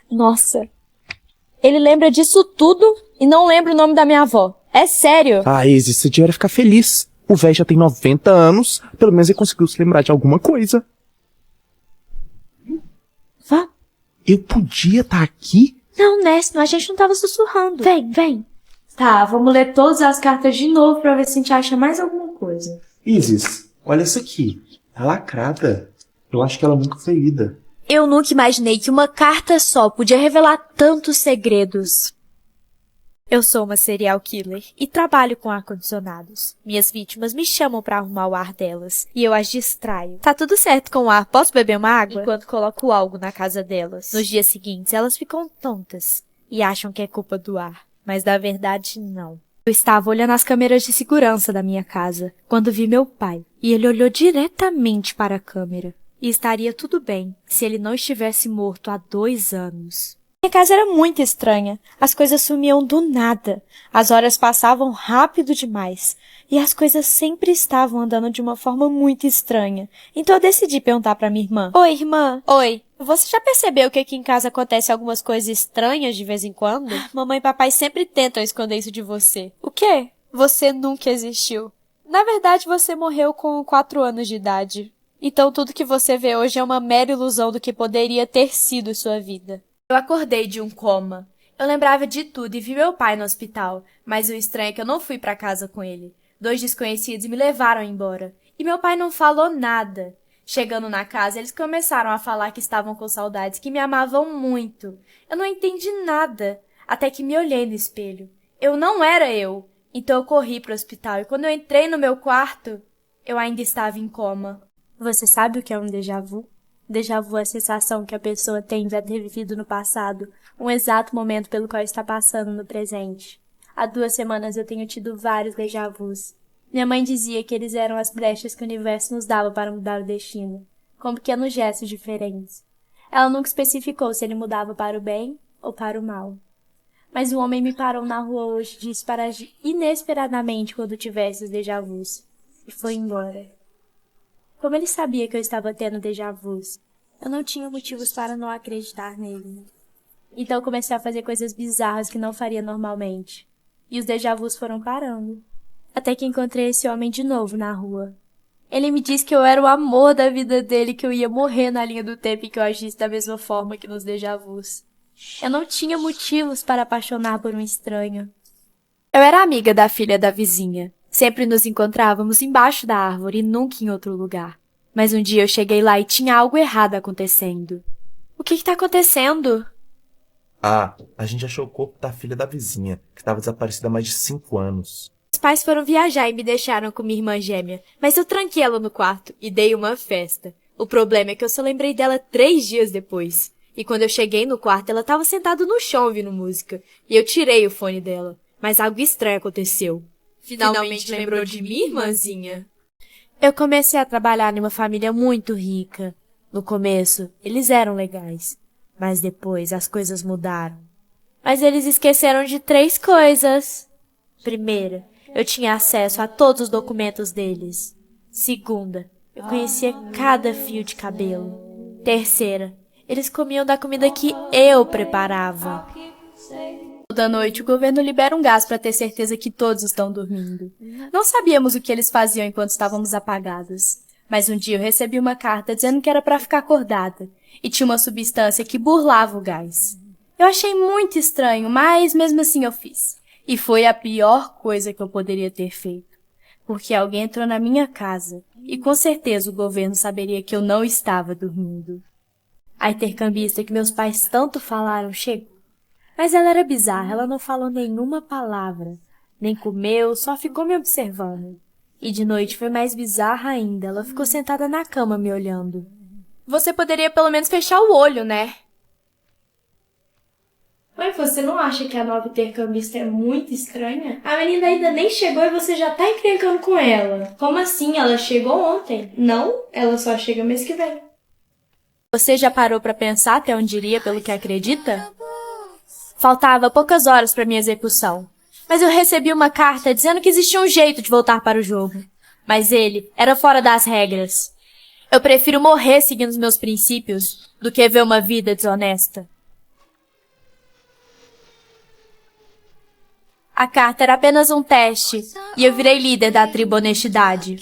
Nossa. Ele lembra disso tudo e não lembra o nome da minha avó. É sério. Ah, Isis, você devia ficar feliz. O velho já tem 90 anos, pelo menos ele conseguiu se lembrar de alguma coisa. Vá. Eu podia estar aqui? Não, Ness, a gente não tava sussurrando. Vem, vem. Tá, vamos ler todas as cartas de novo pra ver se a gente acha mais alguma coisa. Isis, olha essa aqui. Tá lacrada. Eu acho que ela nunca foi lida. Eu nunca imaginei que uma carta só podia revelar tantos segredos. Eu sou uma serial killer e trabalho com ar-condicionados. Minhas vítimas me chamam pra arrumar o ar delas e eu as distraio. Tá tudo certo com o ar, posso beber uma água? Enquanto coloco algo na casa delas. Nos dias seguintes, elas ficam tontas e acham que é culpa do ar. Mas na verdade, não. Eu estava olhando as câmeras de segurança da minha casa quando vi meu pai e ele olhou diretamente para a câmera. E estaria tudo bem se ele não estivesse morto há 2 anos. Minha casa era muito estranha. As coisas sumiam do nada. As horas passavam rápido demais. E as coisas sempre estavam andando de uma forma muito estranha. Então eu decidi perguntar pra minha irmã. Oi, irmã. Oi. Você já percebeu que aqui em casa acontece algumas coisas estranhas de vez em quando? Mamãe e papai sempre tentam esconder isso de você. O quê? Você nunca existiu. Na verdade, você morreu com 4 anos de idade. Então tudo que você vê hoje é uma mera ilusão do que poderia ter sido sua vida. Eu acordei de um coma. Eu lembrava de tudo e vi meu pai no hospital, mas o estranho é que eu não fui pra casa com ele. 2 desconhecidos me levaram embora. E meu pai não falou nada. Chegando na casa, eles começaram a falar que estavam com saudades, que me amavam muito. Eu não entendi nada, até que me olhei no espelho. Eu não era eu. Então eu corri pro hospital e quando eu entrei no meu quarto, eu ainda estava em coma. Você sabe o que é um déjà vu? Déjà vu é a sensação que a pessoa tem de ter vivido no passado, um exato momento pelo qual está passando no presente. Há 2 semanas eu tenho tido vários déjà vus. Minha mãe dizia que eles eram as brechas que o universo nos dava para mudar o destino, com pequenos gestos diferentes. Ela nunca especificou se ele mudava para o bem ou para o mal. Mas um homem me parou na rua hoje e disse para agir inesperadamente quando tivesse os déjà vus, e foi embora. Como ele sabia que eu estava tendo déjà vus, eu não tinha motivos para não acreditar nele. Então eu comecei a fazer coisas bizarras que não faria normalmente. E os déjà vus foram parando. Até que encontrei esse homem de novo na rua. Ele me disse que eu era o amor da vida dele, que eu ia morrer na linha do tempo e que eu agisse da mesma forma que nos déjà vus. Eu não tinha motivos para apaixonar por um estranho. Eu era amiga da filha da vizinha. Sempre nos encontrávamos embaixo da árvore e nunca em outro lugar. Mas um dia eu cheguei lá e tinha algo errado acontecendo. O que está acontecendo? Ah, a gente achou o corpo da filha da vizinha, que estava desaparecida há mais de 5 anos. Os pais foram viajar e me deixaram com minha irmã gêmea, mas eu tranquei ela no quarto e dei uma festa. O problema é que eu só lembrei dela 3 dias depois. E quando eu cheguei no quarto, ela estava sentada no chão ouvindo música. E eu tirei o fone dela. Mas algo estranho aconteceu. Finalmente lembrou de mim, irmãzinha? Eu comecei a trabalhar em uma família muito rica. No começo, eles eram legais, mas depois as coisas mudaram. Mas eles esqueceram de 3 coisas. Primeira, eu tinha acesso a todos os documentos deles. Segunda, eu conhecia cada fio de cabelo. Terceira, eles comiam da comida que eu preparava. Toda noite, o governo libera um gás para ter certeza que todos estão dormindo. Não sabíamos o que eles faziam enquanto estávamos apagadas. Mas um dia eu recebi uma carta dizendo que era para ficar acordada. E tinha uma substância que burlava o gás. Eu achei muito estranho, mas mesmo assim eu fiz. E foi a pior coisa que eu poderia ter feito. Porque alguém entrou na minha casa. E com certeza o governo saberia que eu não estava dormindo. A intercambista que meus pais tanto falaram chegou. Mas ela era bizarra, ela não falou nenhuma palavra. Nem comeu, só ficou me observando. E de noite foi mais bizarra ainda, ela ficou sentada na cama me olhando. Você poderia pelo menos fechar o olho, né? Mas você não acha que a nova intercambista é muito estranha? A menina ainda nem chegou e você já tá encrencando com ela. Como assim? Ela chegou ontem. Não, ela só chega mês que vem. Você já parou pra pensar até onde iria pelo que acredita? Faltava poucas horas para minha execução, mas eu recebi uma carta dizendo que existia um jeito de voltar para o jogo. Mas ele era fora das regras. Eu prefiro morrer seguindo os meus princípios do que ver uma vida desonesta. A carta era apenas um teste, e eu virei líder da tribo Honestidade.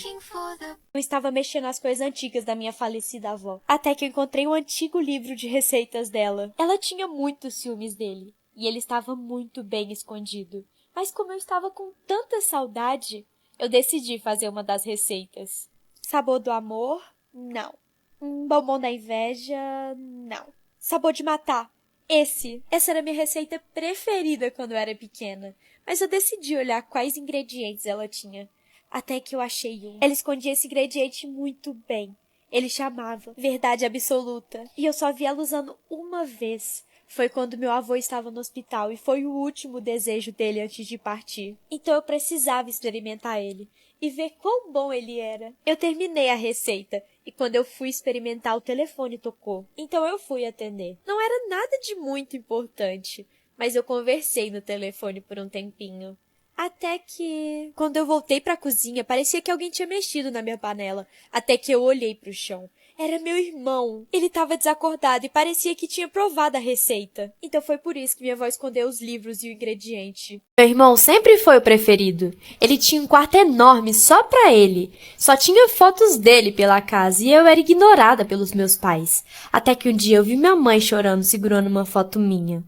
Eu estava mexendo nas coisas antigas da minha falecida avó, até que eu encontrei um antigo livro de receitas dela. Ela tinha muitos ciúmes dele. E ele estava muito bem escondido. Mas como eu estava com tanta saudade, eu decidi fazer uma das receitas. Sabor do amor? Não. Bombom da inveja? Não. Sabor de matar? Essa era a minha receita preferida quando eu era pequena. Mas eu decidi olhar quais ingredientes ela tinha. Até que eu achei um. Ela escondia esse ingrediente muito bem. Ele chamava Verdade Absoluta. E eu só vi ela usando uma vez. Foi quando meu avô estava no hospital e foi o último desejo dele antes de partir. Então eu precisava experimentar ele e ver quão bom ele era. Eu terminei a receita e quando eu fui experimentar o telefone tocou. Então eu fui atender. Não era nada de muito importante, mas eu conversei no telefone por um tempinho. Até que, quando eu voltei para a cozinha, parecia que alguém tinha mexido na minha panela. Até que eu olhei para o chão. Era meu irmão. Ele estava desacordado e parecia que tinha provado a receita. Então foi por isso que minha avó escondeu os livros e o ingrediente. Meu irmão sempre foi o preferido. Ele tinha um quarto enorme só pra ele. Só tinha fotos dele pela casa e eu era ignorada pelos meus pais. Até que um dia eu vi minha mãe chorando segurando uma foto minha.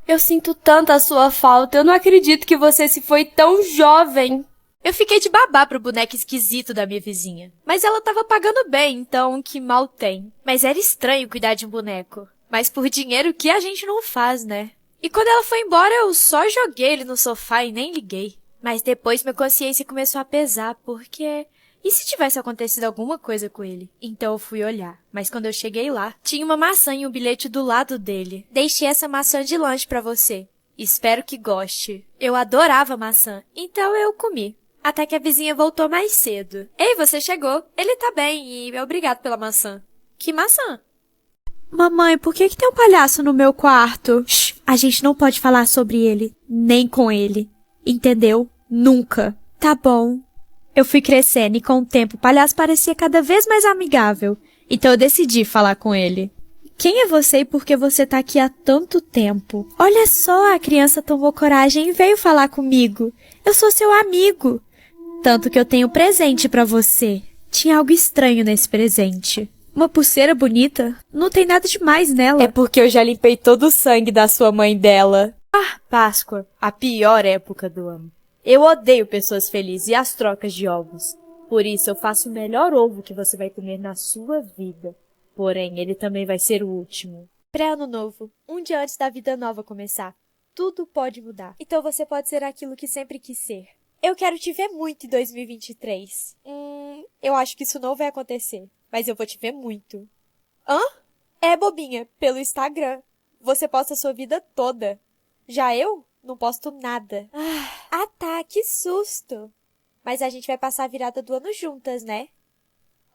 Eu sinto tanto a sua falta. Eu não acredito que você se foi tão jovem. Eu fiquei de babá pro boneco esquisito da minha vizinha. Mas ela tava pagando bem, então que mal tem. Mas era estranho cuidar de um boneco. Mas por dinheiro que a gente não faz, né? E quando ela foi embora, eu só joguei ele no sofá e nem liguei. Mas depois minha consciência começou a pesar, porque... E se tivesse acontecido alguma coisa com ele? Então eu fui olhar. Mas quando eu cheguei lá, tinha uma maçã e um bilhete do lado dele. Deixei essa maçã de lanche pra você. Espero que goste. Eu adorava maçã, então eu comi. Até que a vizinha voltou mais cedo. Ei, você chegou. Ele tá bem e obrigado pela maçã. Que maçã? Mamãe, por que tem um palhaço no meu quarto? Shh, a gente não pode falar sobre ele, nem com ele. Entendeu? Nunca. Tá bom. Eu fui crescendo e com o tempo o palhaço parecia cada vez mais amigável. Então eu decidi falar com ele. Quem é você e por que você tá aqui há tanto tempo? Olha só, a criança tomou coragem e veio falar comigo. Eu sou seu amigo. Tanto que eu tenho presente pra você. Tinha algo estranho nesse presente. Uma pulseira bonita? Não tem nada demais nela. É porque eu já limpei todo o sangue da sua mãe dela. Ah, Páscoa, a pior época do ano. Eu odeio pessoas felizes e as trocas de ovos. Por isso eu faço o melhor ovo que você vai comer na sua vida. Porém, ele também vai ser o último. Pré-ano novo, um dia antes da vida nova começar. Tudo pode mudar. Então você pode ser aquilo que sempre quis ser. Eu quero te ver muito em 2023. Eu acho que isso não vai acontecer. Mas eu vou te ver muito. Hã? É, bobinha, pelo Instagram. Você posta a sua vida toda. Já eu não posto nada. Ah, tá, que susto. Mas a gente vai passar a virada do ano juntas, né?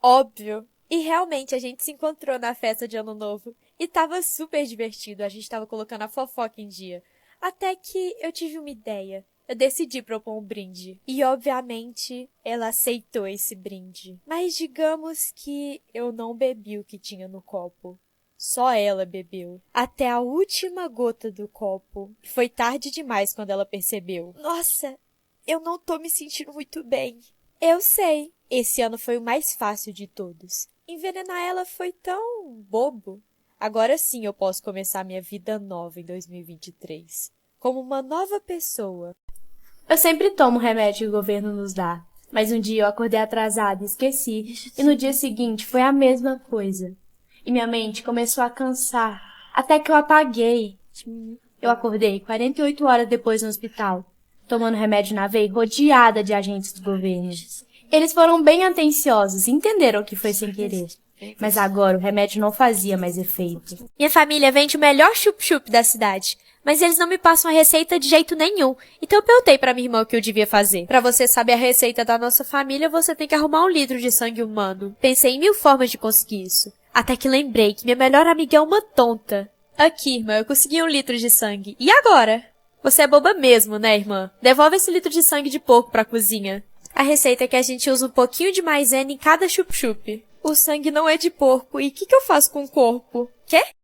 Óbvio! E realmente a gente se encontrou na festa de Ano Novo. E tava super divertido, a gente tava colocando a fofoca em dia. Até que eu tive uma ideia. Eu decidi propor um brinde. E, obviamente, ela aceitou esse brinde. Mas digamos que eu não bebi o que tinha no copo. Só ela bebeu. Até a última gota do copo. Foi tarde demais quando ela percebeu. Nossa, eu não tô me sentindo muito bem. Eu sei. Esse ano foi o mais fácil de todos. Envenenar ela foi tão bobo. Agora sim eu posso começar minha vida nova em 2023. Como uma nova pessoa. Eu sempre tomo o remédio que o governo nos dá. Mas um dia eu acordei atrasada e esqueci. E no dia seguinte foi a mesma coisa. E minha mente começou a cansar. Até que eu apaguei. Eu acordei 48 horas depois no hospital. Tomando remédio na veia, rodeada de agentes do governo. Eles foram bem atenciosos e entenderam que foi sem querer. Mas agora o remédio não fazia mais efeito. Minha família vende o melhor chup-chup da cidade. Mas eles não me passam a receita de jeito nenhum. Então eu perguntei pra minha irmã o que eu devia fazer. Pra você saber a receita da nossa família, você tem que arrumar 1 litro de sangue humano. Pensei em 1000 formas de conseguir isso. Até que lembrei que minha melhor amiga é uma tonta. Aqui, irmã, eu consegui 1 litro de sangue. E agora? Você é boba mesmo, né, irmã? Devolve esse litro de sangue de porco pra cozinha. A receita é que a gente usa um pouquinho de maisena em cada chup-chup. O sangue não é de porco. E o que eu faço com o corpo? Quê?